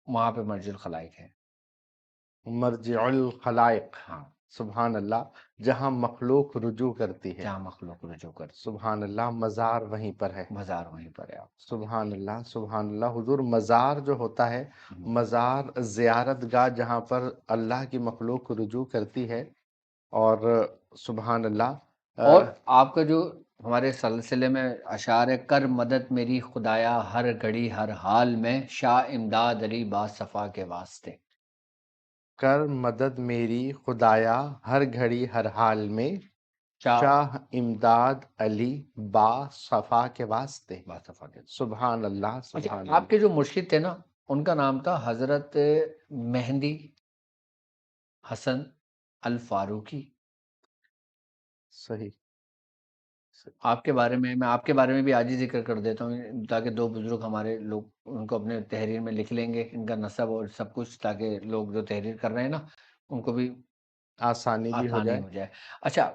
[SPEAKER 3] وہاں پہ مرج الخلائق ہے.
[SPEAKER 2] مرجع الخلائق،
[SPEAKER 3] ہاں،
[SPEAKER 2] سبحان اللہ، جہاں مخلوق رجوع کرتی ہے.
[SPEAKER 3] جہاں مخلوق رجوع کرتی،
[SPEAKER 2] سبحان اللہ، مزار وہیں پر ہے.
[SPEAKER 3] مزار وہیں پر ہے. آپ
[SPEAKER 2] سبحان اللہ، سبحان اللہ. حضور مزار جو ہوتا ہے، مزار زیارت گاہ جہاں پر اللہ کی مخلوق رجوع کرتی ہے. اور سبحان اللہ
[SPEAKER 3] اور آپ کا جو ہمارے سلسلے میں اشعار ہے، کر مدد میری خدایا ہر گھڑی ہر حال میں، شاہ امداد علی با صفا کے واسطے.
[SPEAKER 2] کر مدد میری خدایا ہر گھڑی ہر حال میں،
[SPEAKER 3] شاہ
[SPEAKER 2] شاہ امداد علی با صفا کے واسطے.
[SPEAKER 3] با صفا کے.
[SPEAKER 2] سبحان اللہ،
[SPEAKER 3] اچھا،
[SPEAKER 2] سبحان
[SPEAKER 3] آپ کے
[SPEAKER 2] اللہ.
[SPEAKER 3] جو مرشد تھے نا ان کا نام تھا حضرت مہندی حسن الفاروقی.
[SPEAKER 2] صحیح.
[SPEAKER 3] آپ کے بارے میں آپ کے بارے میں بھی آج ہی ذکر کر دیتا ہوں، تاکہ دو بزرگ ہمارے لوگ ان کو اپنے تحریر میں لکھ لیں گے، ان کا نسب اور سب کچھ، تاکہ لوگ جو تحریر کر رہے ہیں نا ان کو بھی
[SPEAKER 2] آسانی بھی ہو
[SPEAKER 3] آسانی
[SPEAKER 2] جائے.
[SPEAKER 3] ہو جائے. اچھا،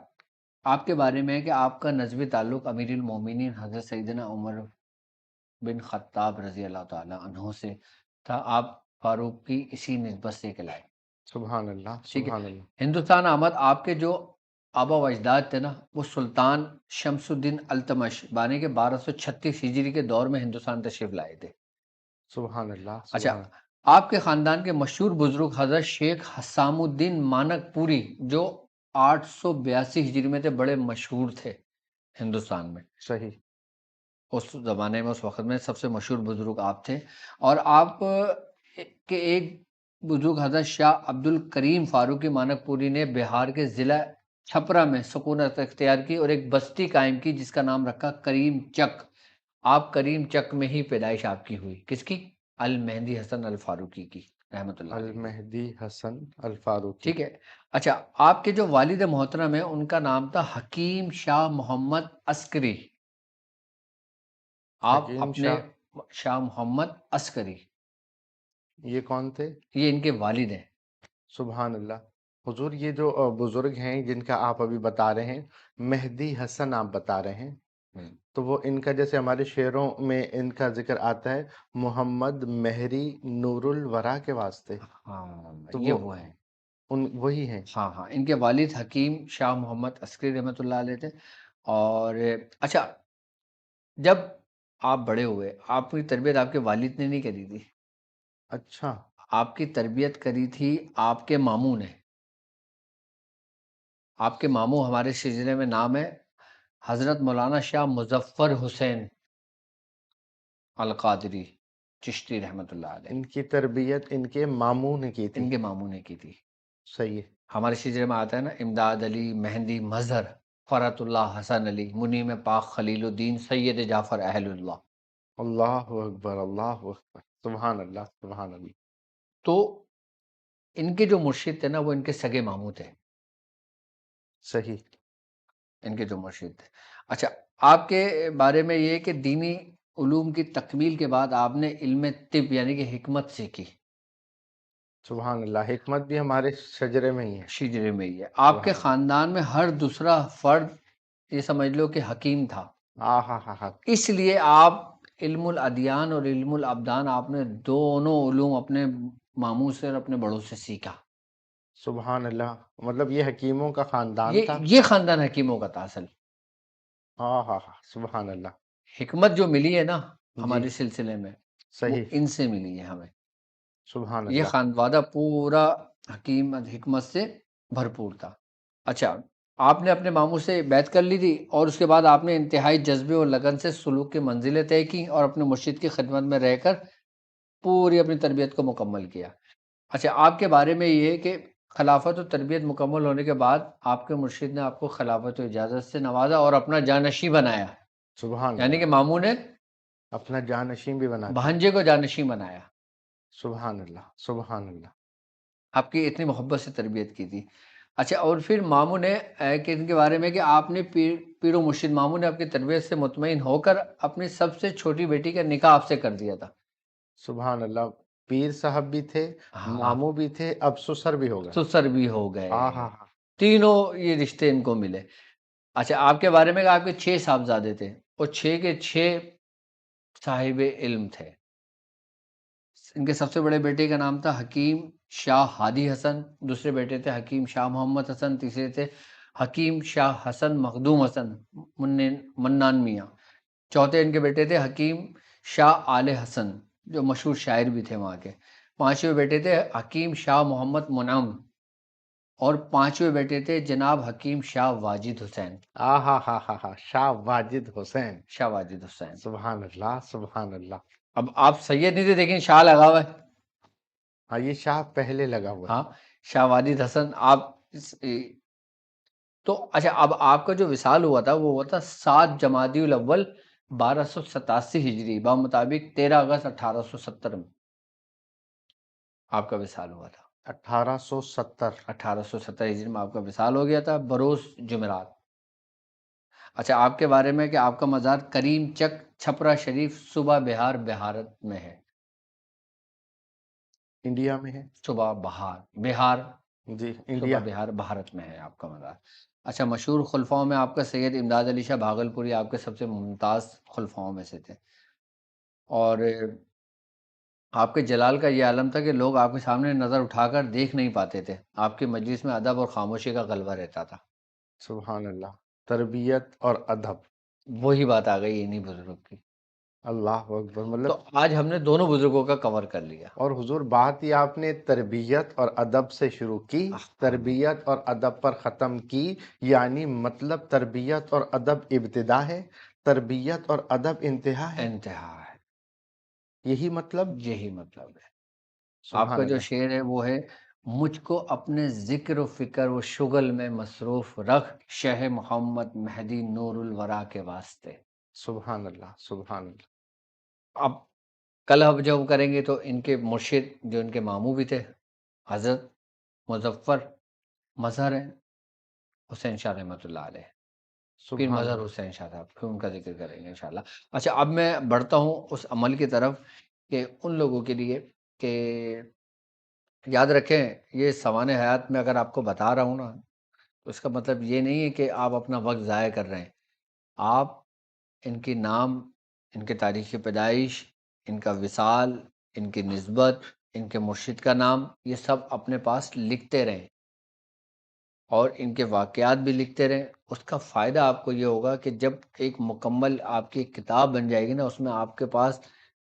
[SPEAKER 3] آپ کے بارے میں ہے کہ آپ کا نسبی تعلق امیر المومنین حضرت سیدنا عمر بن خطاب رضی اللہ تعالی عنہ سے تھا. آپ فاروق کی اسی نسبت سے کہلائے.
[SPEAKER 2] سبحان اللہ،
[SPEAKER 3] ٹھیک ہے.
[SPEAKER 2] سبحان اللہ.
[SPEAKER 3] ہندوستان آمد آپ کے جو آبا و اجداد تھے نا وہ سلطان شمس الدین التمش بانی کے 1236 ہجری کے دور میں ہندوستان تشریف لائے تھے.
[SPEAKER 2] سبحان اللہ،
[SPEAKER 3] اچھا،
[SPEAKER 2] سبحان.
[SPEAKER 3] آپ کے خاندان کے مشہور بزرگ حضرت شیخ حسام الدین مانک پوری جو 882 ہجری میں تھے، بڑے مشہور تھے ہندوستان میں.
[SPEAKER 2] صحیح.
[SPEAKER 3] اس زمانے میں اس وقت میں سب سے مشہور بزرگ آپ تھے. اور آپ کے ایک بزرگ حضرت شاہ عبد الکریم فاروقی مانک پوری نے بہار کے ضلع چھپرا میں سکونت اختیار کی اور ایک بستی قائم کی جس کا نام رکھا کریم چک. آپ کریم چک میں ہی پیدائش آپ کی ہوئی. کس کی؟ المہدی حسن الفاروقی کی رحمۃ اللہ علیہ.
[SPEAKER 2] المہدی حسن الفاروقی.
[SPEAKER 3] ٹھیک ہے. اچھا، آپ کے جو والد محترم ہیں ان کا نام تھا حکیم شاہ محمد عسکری. آپ
[SPEAKER 2] حکیم
[SPEAKER 3] اپنے شاہ محمد عسکری،
[SPEAKER 2] یہ کون تھے؟
[SPEAKER 3] یہ ان کے والد ہیں.
[SPEAKER 2] سبحان اللہ. حضور یہ جو بزرگ ہیں جن کا آپ ابھی بتا رہے ہیں، مہدی حسن آپ بتا رہے ہیں، تو وہ ان کا جیسے ہمارے شعروں میں ان کا ذکر آتا ہے، محمد مہری نور الورا کے واسطے.
[SPEAKER 3] ہاں،
[SPEAKER 2] تو
[SPEAKER 3] یہ وہ ہیں.
[SPEAKER 2] وہی ہیں.
[SPEAKER 3] ہاں ہاں، ان کے والد حکیم شاہ محمد عسکری رحمۃ اللہ علیہ تھے. اور اچھا، جب آپ بڑے ہوئے آپ کی تربیت آپ کے والد نے نہیں کری تھی،
[SPEAKER 2] اچھا.
[SPEAKER 3] آپ کی تربیت کری تھی آپ کے ماموں نے. آپ کے ماموں ہمارے سلسلے میں نام ہے حضرت مولانا شاہ مظفر حسین القادری چشتی رحمۃ اللہ علیہ.
[SPEAKER 2] ان کی تربیت ان کے ماموں نے کی تھی.
[SPEAKER 3] ان کے ماموں نے کی تھی.
[SPEAKER 2] صحیح ہے.
[SPEAKER 3] ہمارے سلسلے میں آتا ہے نا امداد علی، مہندی مظہر، فرت اللہ حسن علی، منیم پاک خلیل الدین، سید جعفر اہل اللہ.
[SPEAKER 2] اللہ اکبر، اللہ اکبر. سبحان اللہ، سبحان اللہ.
[SPEAKER 3] تو ان کے جو مرشد تھے نا وہ ان کے سگے ماموں تھے.
[SPEAKER 2] صحیح.
[SPEAKER 3] ان کے جو مرشد تھے. اچھا، آپ کے بارے میں یہ کہ دینی علوم کی تکمیل کے بعد آپ نے علم طب یعنی کہ حکمت سیکھی.
[SPEAKER 2] سبحان اللہ. حکمت بھی ہمارے شجرے میں ہی ہے.
[SPEAKER 3] شجرے میں ہی ہے. آپ کے خاندان میں ہر دوسرا فرد یہ سمجھ لو کہ حکیم تھا. اس لیے آپ علم الادیان اور علم الابدان آپ نے دونوں علوم اپنے ماموں سے اور اپنے بڑوں سے سیکھا.
[SPEAKER 2] سبحان اللہ. مطلب یہ حکیموں کا خاندان تھا.
[SPEAKER 3] یہ خاندان حکیموں کا تھا اصل.
[SPEAKER 2] ہاں. سبحان اللہ.
[SPEAKER 3] حکمت جو ملی ہے نا ہمارے سلسلے میں وہ
[SPEAKER 2] صحیح.
[SPEAKER 3] ان سے ملی ہے ہمیں.
[SPEAKER 2] سبحان
[SPEAKER 3] یہ
[SPEAKER 2] اللہ.
[SPEAKER 3] خانوادہ پورا حکیم حکمت سے بھرپور تھا. اچھا، آپ نے اپنے ماموں سے بیعت کر لی تھی اور اس کے بعد آپ نے انتہائی جذبے اور لگن سے سلوک کی منزلیں طے کی اور اپنے مرشد کی خدمت میں رہ کر پوری اپنی تربیت کو مکمل کیا. اچھا، آپ کے بارے میں یہ ہے کہ خلافت و تربیت مکمل ہونے کے بعد آپ کے مرشد نے آپ کو خلافت و اجازت سے نوازا اور اپنا جانشین بنایا.
[SPEAKER 2] سبحان
[SPEAKER 3] یعنی
[SPEAKER 2] اللہ.
[SPEAKER 3] کہ ماموں نے
[SPEAKER 2] اپنا جانشین بھی بنا دیا.
[SPEAKER 3] بھانجے کو جانشین بنایا.
[SPEAKER 2] سبحان اللہ، سبحان اللہ.
[SPEAKER 3] آپ کی اتنی محبت سے تربیت کی تھی. اچھا، اور پھر ماموں نے کہ ان کے بارے میں کہ آپ نے پیر و مرشد ماموں نے آپ کی تربیت سے مطمئن ہو کر اپنی سب سے چھوٹی بیٹی کا نکاح آپ سے کر دیا تھا.
[SPEAKER 2] سبحان اللہ. پیر صاحب بھی تھے، ماموں بھی تھے، اب سسر بھی ہو گئے.
[SPEAKER 3] سسر بھی ہو گئے.
[SPEAKER 2] ہاں.
[SPEAKER 3] تینوں یہ رشتے ان کو ملے۔ اچھا، آپ کے بارے میں کہ آپ کے 6 صاحبزادے تھے اور 6 کے 6 صاحب علم تھے۔ ان کے سب سے بڑے بیٹے کا نام تھا حکیم شاہ ہادی حسن، دوسرے بیٹے تھے حکیم شاہ محمد حسن، تیسرے تھے حکیم شاہ حسن مخدوم حسن منان میاں، چوتھے ان کے بیٹے تھے حکیم شاہ آل حسن جو مشہور شاعر بھی تھے وہاں کے، پانچویں بیٹے تھے حکیم شاہ محمد منعم، اور پانچویں بیٹے تھے جناب حکیم شاہ واجد حسین۔
[SPEAKER 2] ہا شاہ واجد حسین،
[SPEAKER 3] شاہ واجد حسین۔
[SPEAKER 2] سبحان اللہ سبحان اللہ۔
[SPEAKER 3] اب آپ سید نہیں تھے لیکن شاہ لگا ہوا ہے۔
[SPEAKER 2] ہاں یہ شاہ پہلے لگا ہوا ہے۔
[SPEAKER 3] ہاں، شاہ واجد حسن آپ تو اچھا، اب آپ کا جو وصال ہوا تھا وہ ہوا تھا 7 جمادی الاول 1287 ہجری بمطابق 13 اگست 1870 میں آپ کا وصال ہوا تھا۔ 1870 ہجری میں آپ کا وصال ہو گیا تھا بروز جمعرات۔ اچھا، آپ کے بارے میں کہ آپ کا مزار کریم چک چھپرا شریف صوبہ بہار بہارت میں ہے۔
[SPEAKER 2] انڈیا میں ہے
[SPEAKER 3] صوبہ بہار
[SPEAKER 2] جی،
[SPEAKER 3] صوبہ
[SPEAKER 2] انڈیا۔
[SPEAKER 3] بہار بھارت میں ہے آپ کا مزار۔ اچھا، مشہور خلفاؤں میں آپ کا سید امداد علی شاہ بھاگلپوری آپ کے سب سے ممتاز خلفاؤں میں سے تھے، اور آپ کے جلال کا یہ عالم تھا کہ لوگ آپ کے سامنے نظر اٹھا کر دیکھ نہیں پاتے تھے، آپ کے مجلس میں ادب اور خاموشی کا غلبہ رہتا تھا۔
[SPEAKER 2] سبحان اللہ، تربیت اور ادب۔
[SPEAKER 3] وہی بات آ گئی انہی بزرگ کی۔
[SPEAKER 2] اللہ اکبر،
[SPEAKER 3] تو
[SPEAKER 2] مطلب
[SPEAKER 3] آج ہم نے دونوں بزرگوں کا کور کر لیا۔
[SPEAKER 2] اور حضور بات ہی آپ نے تربیت اور ادب سے شروع کی، تربیت اور ادب پر ختم کی، یعنی مطلب تربیت اور ادب ابتدا ہے، تربیت اور ادب انتہا ہے،
[SPEAKER 3] انتہا ہے،
[SPEAKER 2] یہی مطلب۔
[SPEAKER 3] یہی مطلب ہے۔ آپ
[SPEAKER 2] سبحان
[SPEAKER 3] کا جو
[SPEAKER 2] اللہ
[SPEAKER 3] شعر ہے وہ ہے، مجھ کو اپنے ذکر و فکر و شغل میں مصروف رکھ، شہ محمد مہدی نور الورا کے واسطے۔
[SPEAKER 2] سبحان اللہ سبحان اللہ۔
[SPEAKER 3] اب کل اب جب کریں گے تو ان کے مرشد جو ان کے ماموں بھی تھے حضرت مظفر مظہر ہیں حسین شاہ رحمۃ اللہ علیہ، پھر
[SPEAKER 2] سبحان
[SPEAKER 3] مظہر
[SPEAKER 2] اللہ
[SPEAKER 3] حسین شاہ صاحب، پھر ان کا ذکر کریں گے انشاءاللہ۔ اچھا، اب میں بڑھتا ہوں اس عمل کی طرف کہ ان لوگوں کے لیے کہ یاد رکھیں، یہ سوانح حیات میں اگر آپ کو بتا رہا ہوں نا تو اس کا مطلب یہ نہیں ہے کہ آپ اپنا وقت ضائع کر رہے ہیں۔ آپ ان کی نام، ان کے تاریخ پیدائش، ان کا وصال، ان کی نسبت، ان کے مرشد کا نام، یہ سب اپنے پاس لکھتے رہیں اور ان کے واقعات بھی لکھتے رہیں۔ اس کا فائدہ آپ کو یہ ہوگا کہ جب ایک مکمل آپ کی ایک کتاب بن جائے گی نا، اس میں آپ کے پاس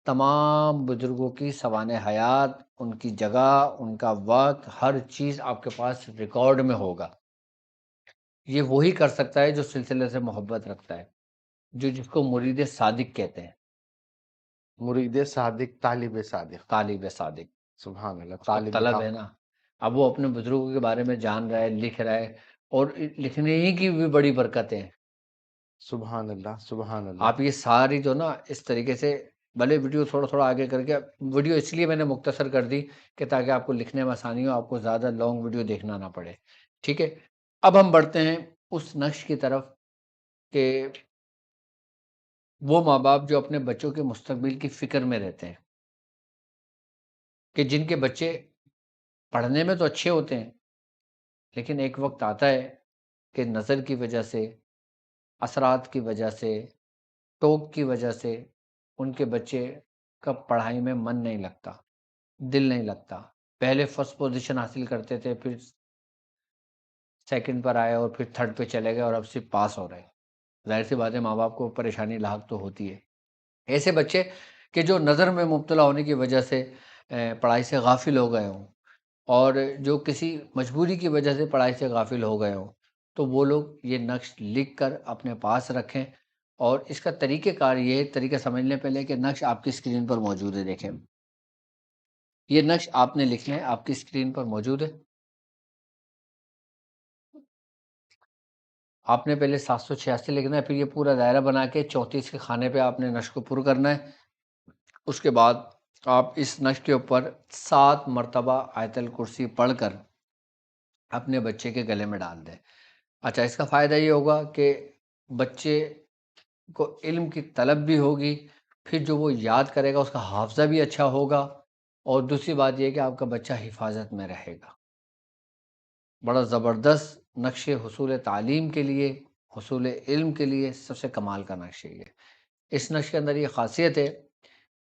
[SPEAKER 3] تمام بزرگوں کی سوانح حیات، ان کی جگہ، ان کا وقت، ہر چیز آپ کے پاس ریکارڈ میں ہوگا۔ یہ وہی کر سکتا ہے جو سلسلے سے محبت رکھتا ہے، جس کو مرید صادق کہتے ہیں۔
[SPEAKER 2] مرید صادق، طالب صادق،
[SPEAKER 3] طالب صادق،
[SPEAKER 2] سبحان اللہ،
[SPEAKER 3] اس کا
[SPEAKER 2] طالب
[SPEAKER 3] طلب ہے
[SPEAKER 2] حق۔
[SPEAKER 3] نا۔ اب وہ اپنے بزرگوں کے بارے میں جان رہا ہے، لکھ رہا ہے، اور لکھنے ہی کی بھی بڑی برکتیں ہیں۔
[SPEAKER 2] سبحان اللہ سبحان اللہ۔
[SPEAKER 3] آپ یہ ساری جو نا اس طریقے سے، بھلے ویڈیو تھوڑا تھوڑا آگے کر کے، ویڈیو اس لیے میں نے مختصر کر دی کہ تاکہ آپ کو لکھنے میں آسانی ہو، آپ کو زیادہ لانگ ویڈیو دیکھنا نہ پڑے، ٹھیک ہے۔ اب ہم بڑھتے ہیں اس نقش کی طرف کہ وہ ماں باپ جو اپنے بچوں کے مستقبل کی فکر میں رہتے ہیں، کہ جن کے بچے پڑھنے میں تو اچھے ہوتے ہیں لیکن ایک وقت آتا ہے کہ نظر کی وجہ سے، اثرات کی وجہ سے، ٹوک کی وجہ سے ان کے بچے کا پڑھائی میں من نہیں لگتا، دل نہیں لگتا۔ پہلے فرسٹ پوزیشن حاصل کرتے تھے، پھر سیکنڈ پر آئے، اور پھر تھرڈ پہ چلے گئے، اور اب صرف پاس ہو رہے ہیں۔ ظاہر سی بات ہے، ماں باپ کو پریشانی لاحق تو ہوتی ہے۔ ایسے بچے کہ جو نظر میں مبتلا ہونے کی وجہ سے پڑھائی سے غافل ہو گئے ہوں، اور جو کسی مجبوری کی وجہ سے پڑھائی سے غافل ہو گئے ہوں، تو وہ لوگ یہ نقش لکھ کر اپنے پاس رکھیں۔ اور اس کا طریقہ کار، یہ طریقہ سمجھنے پہلے کہ نقش آپ کی اسکرین پر موجود ہے، دیکھیں یہ نقش آپ نے لکھنا ہے، آپ کی اسکرین پر موجود ہے۔ آپ نے پہلے 786 لکھنا ہے، پھر یہ پورا دائرہ بنا کے 34 کے خانے پہ آپ نے نقش کو پر کرنا ہے۔ اس کے بعد آپ اس نقش کے اوپر 7 مرتبہ آیت الکرسی پڑھ کر اپنے بچے کے گلے میں ڈال دیں۔ اچھا، اس کا فائدہ یہ ہوگا کہ بچے کو علم کی طلب بھی ہوگی، پھر جو وہ یاد کرے گا اس کا حافظہ بھی اچھا ہوگا، اور دوسری بات یہ کہ آپ کا بچہ حفاظت میں رہے گا۔ بڑا زبردست نقش حصول تعلیم کے لیے، حصول علم کے لیے سب سے کمال کا نقش ہے یہ۔ اس نقش کے اندر یہ خاصیت ہے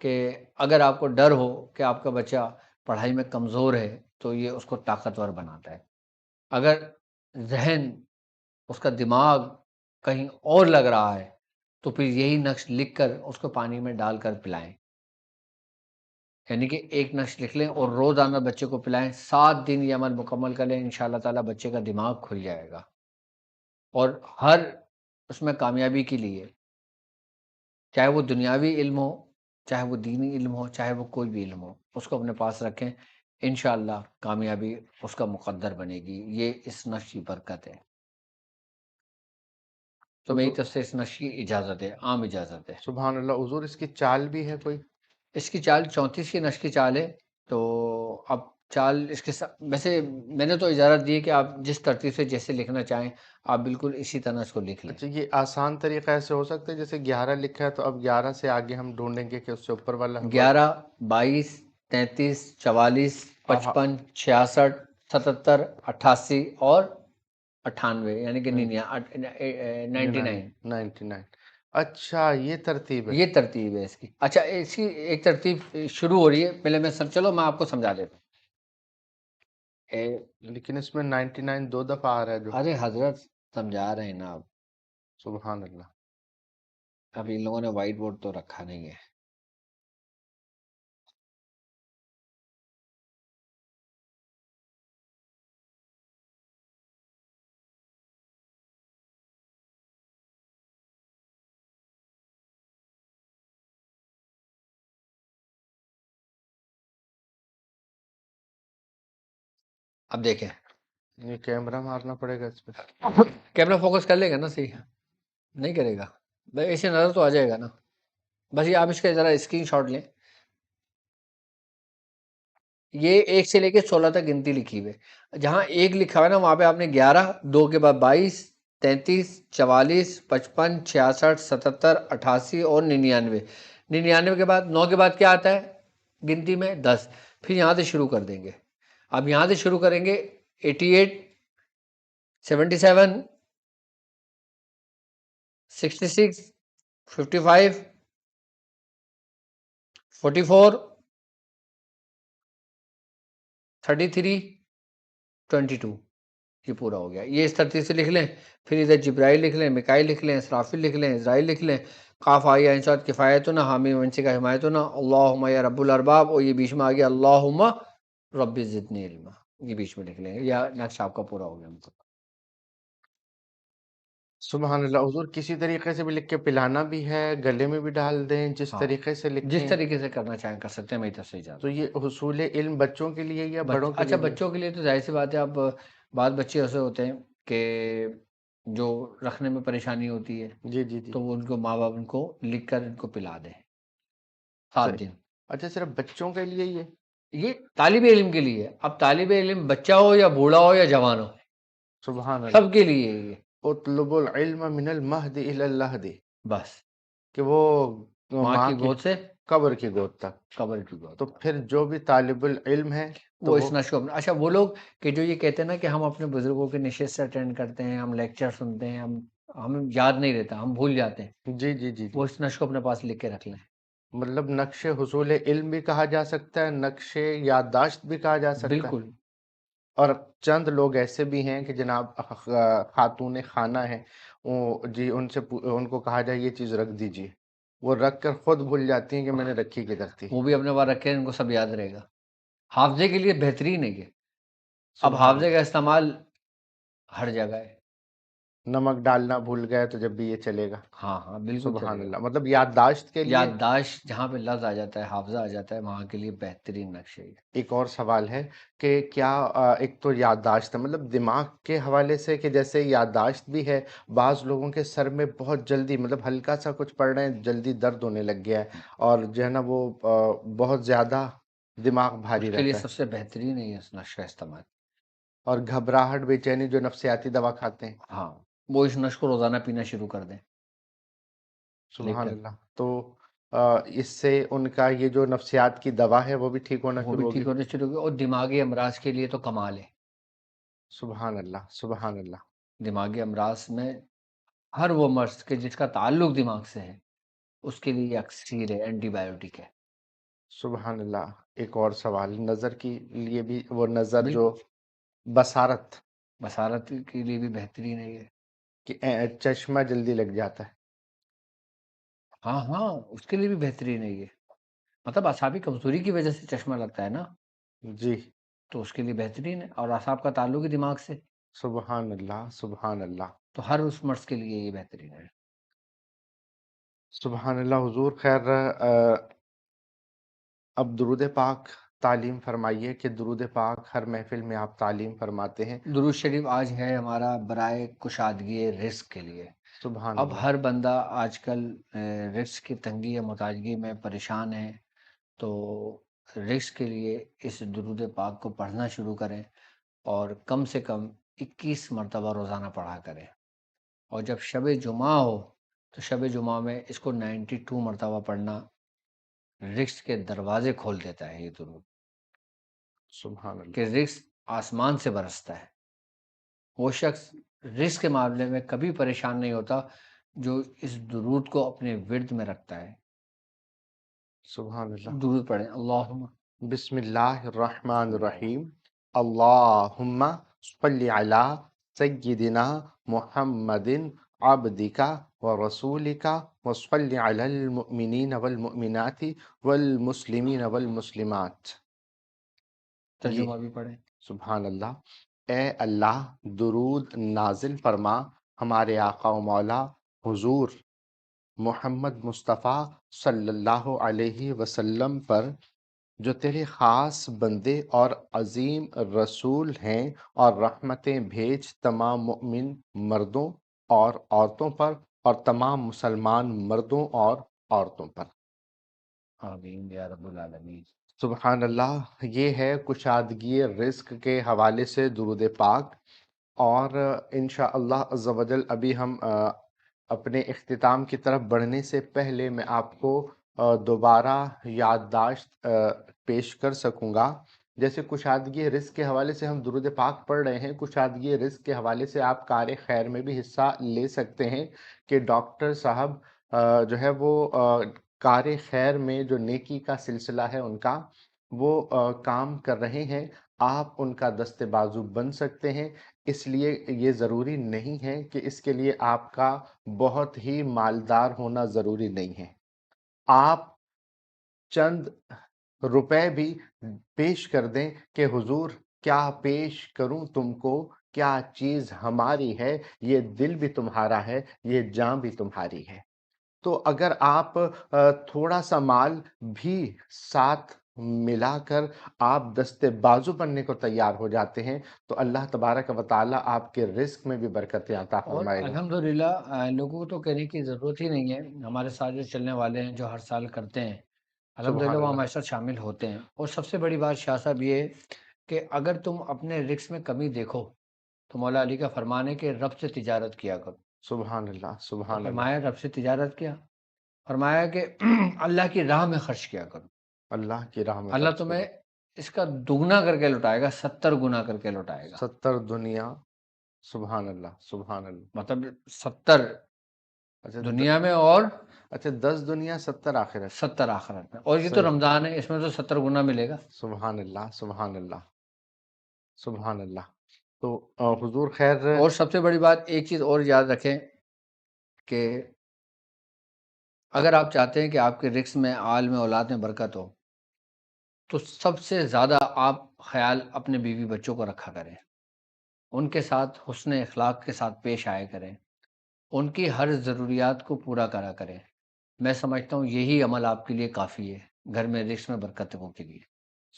[SPEAKER 3] کہ اگر آپ کو ڈر ہو کہ آپ کا بچہ پڑھائی میں کمزور ہے تو یہ اس کو طاقتور بناتا ہے۔ اگر ذہن، اس کا دماغ کہیں اور لگ رہا ہے تو پھر یہی نقش لکھ کر اس کو پانی میں ڈال کر پلائیں، یعنی کہ ایک نقش لکھ لیں اور روزانہ بچے کو پلائیں، 7 دن یہ عمل مکمل کر لیں، انشاءاللہ تعالیٰ بچے کا دماغ کھل جائے گا۔ اور ہر اس میں کامیابی کے لیے، چاہے وہ دنیاوی علم ہو، چاہے وہ دینی علم ہو، چاہے وہ کوئی بھی علم ہو، اس کو اپنے پاس رکھیں، انشاءاللہ کامیابی اس کا مقدر بنے گی۔ یہ اس نقش کی برکت ہے۔ تو میری طرف سے اس نقش کی اجازت ہے، عام اجازت ہے۔
[SPEAKER 2] سبحان اللہ حضور، اس کی چال بھی ہے کوئی؟
[SPEAKER 3] اس کی چال 34 کی نقش کی چال ہے، تو اب چال اس کے ساتھ ویسے میں نے تو اجازت دی ہے کہ آپ جس ترتیب سے جیسے لکھنا چاہیں آپ بالکل اسی طرح اس کو لکھ لیں۔
[SPEAKER 2] اچھا، یہ آسان طریقہ ایسے ہو سکتا ہے جیسے 11 لکھا ہے تو اب 11 سے آگے ہم ڈھونڈیں گے کہ اس سے اوپر والا
[SPEAKER 3] 11، 22، 33، 44، 55، 66، 77، 88 اور 98، یعنی کہ 99۔
[SPEAKER 2] 99۔ اچھا، یہ ترتیب ہے۔
[SPEAKER 3] یہ ترتیب ہے اس کی۔ اچھا، اس کی ایک ترتیب شروع ہو رہی ہے، پہلے میں چلو میں آپ کو سمجھا دیتا ہوں۔
[SPEAKER 2] لیکن اس میں 99 2 دفعہ آ رہا ہے جو۔
[SPEAKER 3] ارے حضرت سمجھا رہے ہیں نا آپ،
[SPEAKER 2] سبحان اللہ۔
[SPEAKER 3] اب ان لوگوں نے وائٹ بورڈ تو رکھا نہیں ہے۔ اب دیکھیں،
[SPEAKER 2] یہ کیمرہ مارنا پڑے گا اس پہ۔
[SPEAKER 3] کیمرہ فوکس کر لے گا نا؟ صحیح نہیں کرے گا بھائی، ایسے نظر تو آ جائے گا نا۔ بس یہ آپ اس کا ذرا اسکرین شاٹ لیں۔ یہ 1 سے لے کے 16 تک گنتی لکھی ہوئی ہے، جہاں 1 لکھا ہوا ہے نا وہاں پہ آپ نے 11، 2 کے بعد 22، 33، 44، 55، 66، 77، 88 اور 99۔ 99 کے بعد 9 کے بعد کیا آتا ہے گنتی میں؟ 10۔ پھر یہاں سے شروع کر دیں گے۔ اب یہاں سے شروع کریں گے 88، 77، 66، 55، 44، 33، 22۔ یہ پورا ہو گیا۔ یہ اس ترتیب سے لکھ لیں۔ پھر ادھر جبرائیل لکھ لیں، میکائیل لکھ لیں، اسرافیل لکھ لیں، اسرائیل لکھ لیں، قاف آیا انسات کفایتنا، حامی منسی کا حمایتنا، اللہم یا رب الارباب، اور یہ بیچ میں آ گیا اللہم رب زدنی علما، یہ بیچ میں لکھ لیں۔ یا نقش آپ کا پورا ہو گیا مطلب۔
[SPEAKER 2] سبحان اللہ حضور، کسی طریقے سے بھی لکھ کے پلانا بھی ہے، گلے میں بھی ڈال دیں، جس
[SPEAKER 3] ہاں،
[SPEAKER 2] طریقے سے لکھیں۔
[SPEAKER 3] جس طریقے سے کرنا چاہیں کر سکتے ہیں، میری طرف سے اجازت۔
[SPEAKER 2] تو یہ حصول علم بچوں کے لیے یا بڑوں کے
[SPEAKER 3] اچھا،
[SPEAKER 2] لیے بھی؟
[SPEAKER 3] بچوں کے لیے تو ظاہر سی بات ہے، اب بعض بچے ایسے ہوتے ہیں کہ جو رکھنے میں پریشانی ہوتی ہے،
[SPEAKER 2] جی جی جی،
[SPEAKER 3] تو وہ ان کو ماں باپ ان کو لکھ کر ان کو پلا دیں 7 دن۔
[SPEAKER 2] اچھا، صرف بچوں کے لیے
[SPEAKER 3] یہ طالب علم کے لیے، اب طالب علم بچہ ہو یا بوڑھا ہو یا جوان ہو،
[SPEAKER 2] سبحان اللہ۔
[SPEAKER 3] سب کے لیے یہ
[SPEAKER 2] اطلب العلم من المہد الی اللحد،
[SPEAKER 3] بس
[SPEAKER 2] کہ وہ
[SPEAKER 3] ماں کی گود سے
[SPEAKER 2] قبر کی گود تک۔
[SPEAKER 3] قبر کی گود۔
[SPEAKER 2] تو پھر جو بھی طالب العلم ہے تو
[SPEAKER 3] وہ اس نشو اپنا، اچھا وہ لوگ کہ جو یہ کہتے ہیں نا کہ ہم اپنے بزرگوں کے نشست سے اٹینڈ کرتے ہیں، ہم لیکچر سنتے ہیں، ہم یاد نہیں رہتا، ہم بھول جاتے ہیں،
[SPEAKER 2] جی جی جی،
[SPEAKER 3] وہ اس نشو اپنے پاس لکھ کے رکھ لیں۔
[SPEAKER 2] مطلب نقش حصول علم بھی کہا جا سکتا ہے، نقش یادداشت بھی کہا جا سکتا ہے۔
[SPEAKER 3] بالکل۔
[SPEAKER 2] اور چند لوگ ایسے بھی ہیں کہ جناب خاتون خانہ ہیں، جی ان سے ان کو کہا جائے یہ چیز رکھ دیجیے، وہ رکھ کر خود بھول جاتی ہیں کہ میں نے رکھی کدھر تھی۔
[SPEAKER 3] وہ بھی اپنے پاس رکھے، ان کو سب یاد رہے گا۔ حافظے کے لیے بہترین ہے یہ۔ اب
[SPEAKER 2] سبحان
[SPEAKER 3] حافظے کا استعمال ہر جگہ ہے۔
[SPEAKER 2] نمک ڈالنا بھول گئے تو جب بھی یہ چلے گا۔
[SPEAKER 3] ہاں ہاں بالکل
[SPEAKER 2] سبحان
[SPEAKER 3] چلے
[SPEAKER 2] اللہ،
[SPEAKER 3] گا۔
[SPEAKER 2] مطلب یادداشت کے لیے۔
[SPEAKER 3] یادداشت جہاں پہ لفظ آ جاتا ہے، حافظہ آ جاتا ہے، وہاں کے لیے بہترین نقشہ ہے۔
[SPEAKER 2] ایک اور سوال ہے کہ کیا ایک تو یادداشت ہے، مطلب دماغ کے حوالے سے، کہ جیسے یادداشت بھی ہے، بعض لوگوں کے سر میں بہت جلدی، مطلب ہلکا سا کچھ پڑھ رہے ہیں جلدی درد ہونے لگ گیا ہے، اور جو ہے نا وہ بہت زیادہ دماغ بھاری
[SPEAKER 3] اس کے لیے
[SPEAKER 2] رہتا ہے،
[SPEAKER 3] سب سے بہترین ہے یہ نقشہ استعمال۔
[SPEAKER 2] اور گھبراہٹ بے چینی جو نفسیاتی دوا کھاتے ہیں۔
[SPEAKER 3] ہاں، وہ اس نقش کو روزانہ پینا شروع کر دیں۔
[SPEAKER 2] سبحان اللہ۔ تو اس سے ان کا یہ جو نفسیات کی دوا ہے وہ بھی ٹھیک ہونا
[SPEAKER 3] وہ
[SPEAKER 2] شروع
[SPEAKER 3] بھی
[SPEAKER 2] ہوگی۔
[SPEAKER 3] ٹھیک ہونے شروع ہو گئے، اور دماغی امراض کے لیے تو کمال ہے۔
[SPEAKER 2] سبحان اللہ، سبحان اللہ،
[SPEAKER 3] دماغی امراض میں ہر وہ مرض کہ جس کا تعلق دماغ سے ہے اس کے لیے یہ اکسیر ہے، اینٹی بایوٹک ہے۔
[SPEAKER 2] سبحان اللہ۔ ایک اور سوال، نظر کے لیے بھی وہ نظر جو
[SPEAKER 3] بالکل،
[SPEAKER 2] بصارت
[SPEAKER 3] بصارت کے لیے بھی بہترین ہے یہ۔
[SPEAKER 2] کہ چشمہ جلدی لگ جاتا ہے۔
[SPEAKER 3] ہاں ہاں، اس کے لیے بھی بہترین ہے یہ، مطلب اعصابی کمزوری کی وجہ سے چشمہ لگتا ہے نا،
[SPEAKER 2] جی،
[SPEAKER 3] تو اس کے لیے بہترین ہے، اور اعصاب کا تعلق ہے دماغ سے،
[SPEAKER 2] سبحان اللہ، سبحان اللہ،
[SPEAKER 3] تو ہر اس مرض کے لیے یہ بہترین ہے۔
[SPEAKER 2] سبحان اللہ۔ حضور خیر اب درود پاک تعلیم فرمائیے کہ درود پاک ہر محفل میں آپ تعلیم فرماتے ہیں۔
[SPEAKER 3] درود شریف آج ہے ہمارا برائے کشادگی رزق کے لیے۔
[SPEAKER 2] سبحان
[SPEAKER 3] اب
[SPEAKER 2] اللہ،
[SPEAKER 3] ہر بندہ آج کل رزق کی تنگی یا محتاجگی میں پریشان ہے، تو رزق کے لیے اس درود پاک کو پڑھنا شروع کریں، اور کم سے کم 21 مرتبہ روزانہ پڑھا کریں، اور جب شب جمعہ ہو تو شب جمعہ میں اس کو 92 مرتبہ پڑھنا رزق کے دروازے کھول دیتا ہے یہ درود،
[SPEAKER 2] سبحان
[SPEAKER 3] کہ
[SPEAKER 2] اللہ،
[SPEAKER 3] رزق آسمان سے برستا ہے۔ وہ شخص رزق کے معاملے میں کبھی پریشان نہیں ہوتا جو اس درود کو اپنے ورد میں رکھتا ہے۔
[SPEAKER 2] سبحان اللہ۔
[SPEAKER 3] درود پڑھیں، اللہم
[SPEAKER 2] بسم اللہ الرحمن الرحیم، اللہم صلی علی سیدنا محمد عبدک ورسولک وصلی علی المؤمنین والمؤمنات والمسلمین والمسلمات۔ یہ
[SPEAKER 3] ترجمہ بھی پڑھیں۔
[SPEAKER 2] سبحان اللہ۔ اے اللہ، درود نازل فرما ہمارے آقا و مولا حضور محمد مصطفیٰ صلی اللہ علیہ وسلم پر، جو تیرے خاص بندے اور عظیم رسول ہیں، اور رحمتیں بھیج تمام مؤمن مردوں اور عورتوں پر، اور تمام مسلمان مردوں اور عورتوں پر۔
[SPEAKER 3] آمین یا رب العالمین۔
[SPEAKER 2] سبحان اللہ۔ یہ ہے کشادگی رزق کے حوالے سے درود پاک، اور انشاءاللہ عز و جل ابھی ہم اپنے اختتام کی طرف بڑھنے سے پہلے میں آپ کو دوبارہ یادداشت پیش کر سکوں گا۔ جیسے کشادگی رزق کے حوالے سے ہم درود پاک پڑھ رہے ہیں، کشادگی رزق کے حوالے سے آپ کار خیر میں بھی حصہ لے سکتے ہیں، کہ ڈاکٹر صاحب جو ہے وہ کار خیر میں جو نیکی کا سلسلہ ہے ان کا، وہ کام کر رہے ہیں، آپ ان کا دست بازو بن سکتے ہیں۔ اس لیے یہ ضروری نہیں ہے کہ اس کے لیے آپ کا بہت ہی مالدار ہونا ضروری نہیں ہے، آپ چند روپے بھی پیش کر دیں کہ حضور کیا پیش کروں تم کو، کیا چیز ہماری ہے، یہ دل بھی تمہارا ہے، یہ جان بھی تمہاری ہے۔ تو اگر آپ تھوڑا سا مال بھی ساتھ ملا کر آپ دست بازو بننے کو تیار ہو جاتے ہیں، تو اللہ تبارک و تعالیٰ آپ کے رزق میں بھی برکت عطا
[SPEAKER 3] اور
[SPEAKER 2] فرمائے گا۔
[SPEAKER 3] الحمدللہ لوگوں کو تو کہنے کی ضرورت ہی نہیں ہے، ہمارے ساتھ جو چلنے والے ہیں جو ہر سال کرتے ہیں، الحمدللہ
[SPEAKER 2] سبحان
[SPEAKER 3] وہ
[SPEAKER 2] اللہ،
[SPEAKER 3] ہمارے ساتھ شامل ہوتے ہیں۔ اور سب سے بڑی بات شاہ صاحب یہ ہے کہ اگر تم اپنے رزق میں کمی دیکھو تو مولا علی کا فرمان ہے کہ رب سے تجارت کیا کرو،
[SPEAKER 2] سبحان اللہ،
[SPEAKER 3] تو
[SPEAKER 2] سبحان اللہ،
[SPEAKER 3] فرمایا رب سے تجارت کیا، فرمایا کہ اللہ کی راہ میں خرچ کیا کرو،
[SPEAKER 2] اللہ کی راہ میں
[SPEAKER 3] اللہ
[SPEAKER 2] خرچ
[SPEAKER 3] تمہیں
[SPEAKER 2] کرو۔
[SPEAKER 3] اس کا دگنا کر کے لوٹائے گا، 70 گنا کر کے لوٹائے گا،
[SPEAKER 2] 70 دنیا، سبحان اللہ، سبحان اللہ۔
[SPEAKER 3] مطلب 70
[SPEAKER 2] اچھا
[SPEAKER 3] دنیا میں اور
[SPEAKER 2] اچھا 10 دنیا 70 آخرت۔
[SPEAKER 3] 70 آخرت میں، اور یہ تو
[SPEAKER 2] صحیح،
[SPEAKER 3] رمضان ہے، اس میں تو 70 گنا ملے گا۔
[SPEAKER 2] سبحان اللہ، سبحان اللہ، سبحان اللہ۔ تو حضور خیر
[SPEAKER 3] اور سب سے بڑی بات ایک چیز اور یاد رکھیں کہ اگر آپ چاہتے ہیں کہ آپ کے رزق میں، آل میں، اولاد میں برکت ہو، تو سب سے زیادہ آپ خیال اپنے بیوی بچوں کو رکھا کریں، ان کے ساتھ حسن اخلاق کے ساتھ پیش آئے کریں، ان کی ہر ضروریات کو پورا کرا کریں۔ میں سمجھتا ہوں یہی عمل آپ کے لیے کافی ہے گھر میں رزق میں برکتوں کے لیے،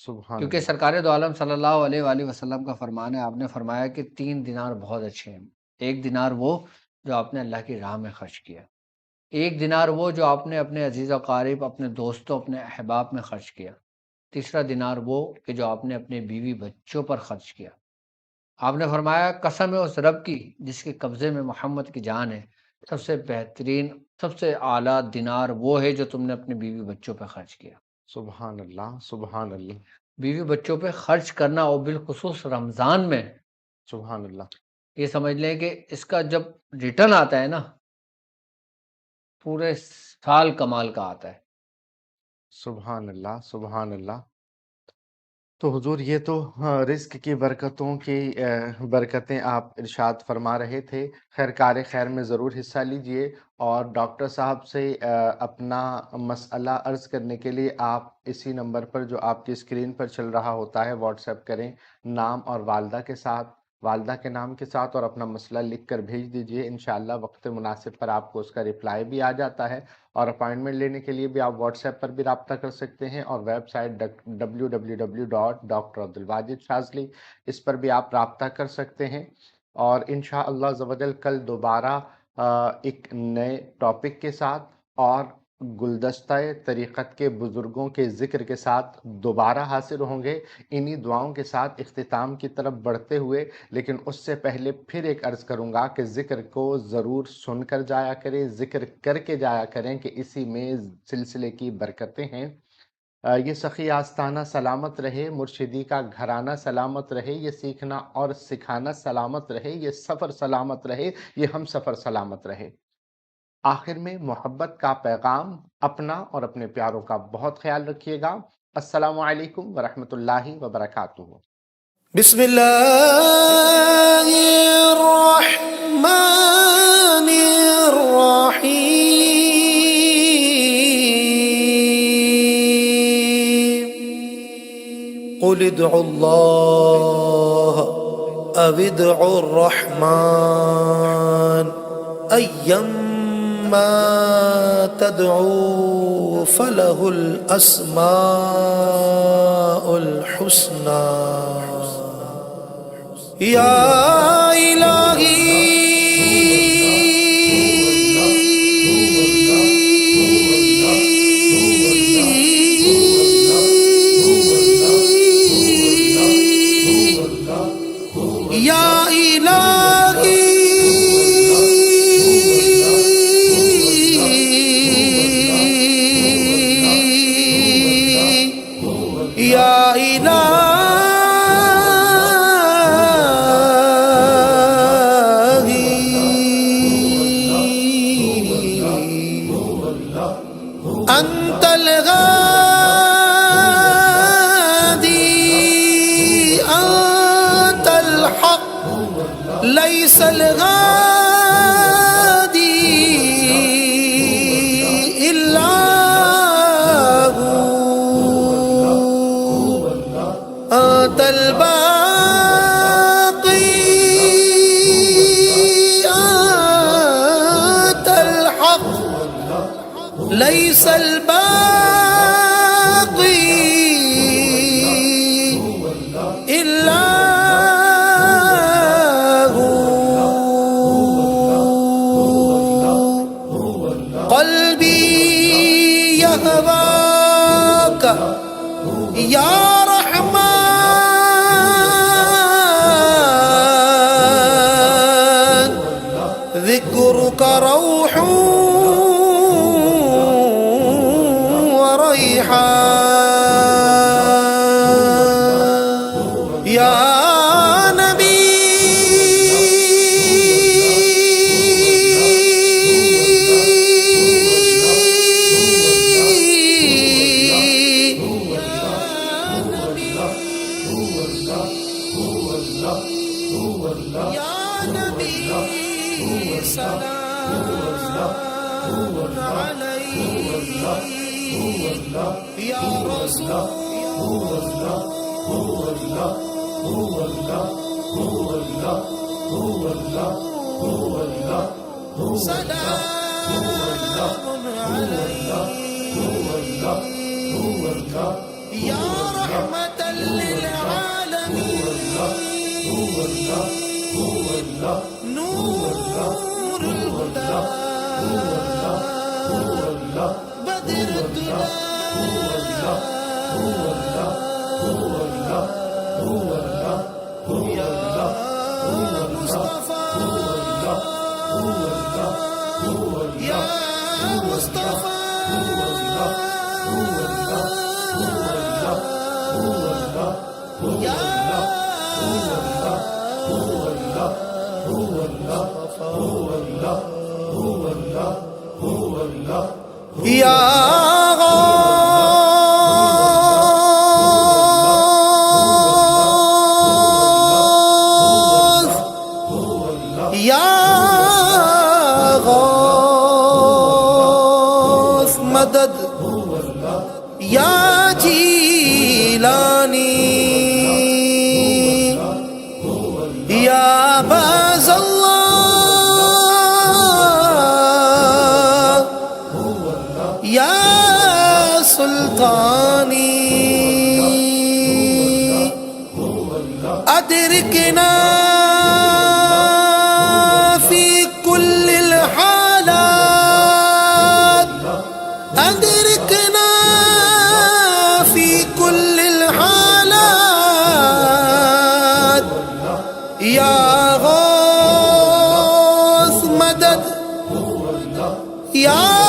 [SPEAKER 2] سبحان
[SPEAKER 3] کیونکہ
[SPEAKER 2] اللہ،
[SPEAKER 3] سرکار دو عالم صلی اللہ علیہ وآلہ وسلم کا فرمان ہے، آپ نے فرمایا کہ 3 دینار بہت اچھے ہیں۔ ایک دینار وہ جو آپ نے اللہ کی راہ میں خرچ کیا، ایک دینار وہ جو آپ نے اپنے عزیز و قارب، اپنے دوستوں، اپنے احباب میں خرچ کیا، تیسرا دینار وہ کہ جو آپ نے اپنے بیوی بچوں پر خرچ کیا۔ آپ نے فرمایا قسم ہے اس رب کی جس کے قبضے میں محمد کی جان ہے، سب سے بہترین، سب سے اعلیٰ دینار وہ ہے جو تم نے اپنے بیوی بچوں پہ خرچ کیا۔
[SPEAKER 2] سبحان اللہ، سبحان اللہ،
[SPEAKER 3] بیوی بچوں پہ خرچ کرنا، اور بالخصوص رمضان میں
[SPEAKER 2] سبحان اللہ.
[SPEAKER 3] یہ سمجھ لیں کہ اس کا جب ریٹرن آتا ہے نا پورے سال کمال کا آتا ہے.
[SPEAKER 2] سبحان اللہ سبحان اللہ. تو حضور یہ تو رزق کی برکتوں کی برکتیں آپ ارشاد فرما رہے تھے. خیر کار خیر میں ضرور حصہ لیجئے، اور ڈاکٹر صاحب سے اپنا مسئلہ عرض کرنے کے لیے آپ اسی نمبر پر جو آپ کی اسکرین پر چل رہا ہوتا ہے واٹس ایپ کریں، نام اور والدہ کے ساتھ، والدہ کے نام کے ساتھ، اور اپنا مسئلہ لکھ کر بھیج دیجئے. انشاءاللہ وقت مناسب پر آپ کو اس کا رپلائی بھی آ جاتا ہے، اور اپائنٹمنٹ لینے کے لیے بھی آپ واٹس ایپ پر بھی رابطہ کر سکتے ہیں، اور ویب سائٹ www.drabdulwajid اس پر بھی آپ رابطہ کر سکتے ہیں. اور انشاءاللہ عز و جل کل دوبارہ ایک نئے ٹاپک کے ساتھ اور گلدستہ طریقت کے بزرگوں کے ذکر کے ساتھ دوبارہ حاضر ہوں گے. انہی دعاؤں کے ساتھ اختتام کی طرف بڑھتے ہوئے، لیکن اس سے پہلے پھر ایک عرض کروں گا کہ ذکر کو ضرور سن کر جایا کریں، ذکر کر کے جایا کریں، کہ اسی میں سلسلے کی برکتیں ہیں. یہ سخی آستانہ سلامت رہے، مرشدی کا گھرانہ سلامت رہے، یہ سیکھنا اور سکھانا سلامت رہے، یہ سفر سلامت رہے، یہ ہم سفر سلامت رہے. آخر میں محبت کا پیغام، اپنا اور اپنے پیاروں کا بہت خیال رکھیے گا. السلام علیکم ورحمۃ اللہ وبرکاتہ.
[SPEAKER 1] بسم الله الرحمن الرحيم قل ادعوا الله أو ادعوا الرحمن أيما تدعوا فله الأسماء الحسنى يا إلهي يا إلهي يا إلهي أنت الغادي أنت الحق ليس الغادي إلا هو أنت الباقي أنت الحق ليس الباقي إلا هو قلبي يهواك يا رحمن ذكرك روح وريحان يا نبي سلام عليك يا رسول سلام عليك يا رحمة للعالمين نور الهدى بدر الدجى يا مصطفى يا مصطفى يا یا غوث یا غوث مدد یا جیلانی یا باز اللہ یا سلطانی ادرکنا فی کل الحالات ادرکنا فی کل الحالات یا غوث مدد یا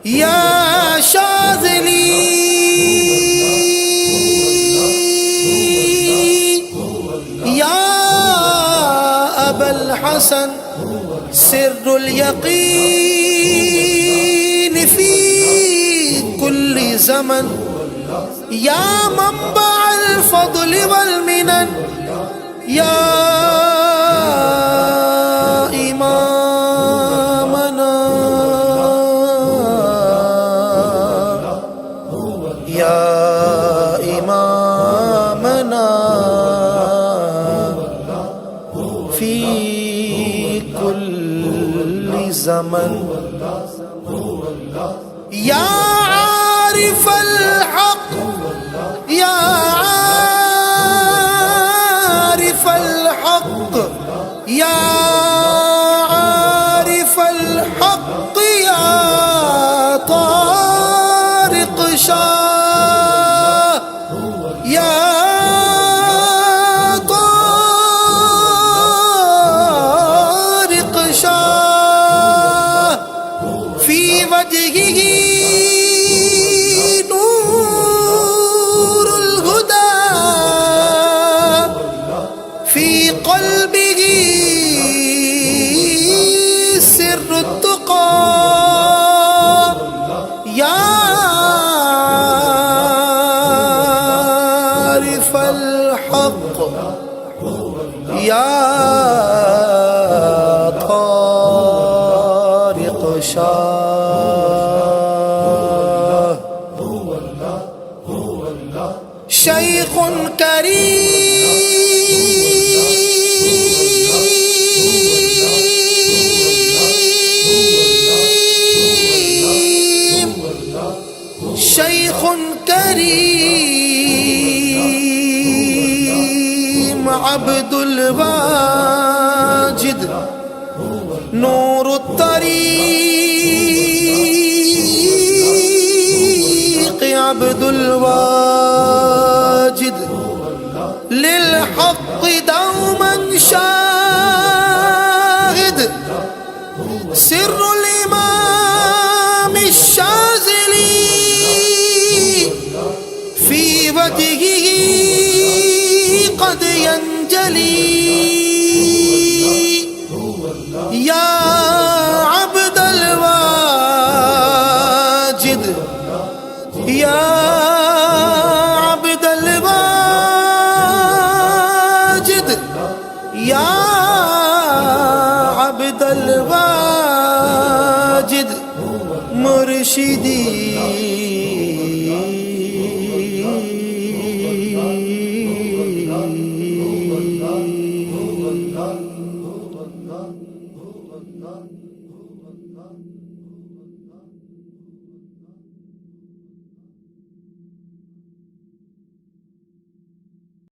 [SPEAKER 1] یا شاذلی یا ابا الحسن سر الیقین فی کل زمن یا منبع الفضل والمنن یا امامنا یا امامنا فی کل زمن یا عارف الحق یا عارف الحق یا عارف الحق یا طارق شاہ یا طارق شاہ فی وجہہ نور الہدی فی قلبہ سر التقی یا عارف الحق یا طارق شاہ شیخ کریم شیخ کریم عبد الواجد نور الطریق عبد الواجد للحق دوما شاهد سر الإمام الشاذلي في وجهه قد ينجلي يا عبد الواجد يا عبد الواجد يا عبد الواجد مرشدي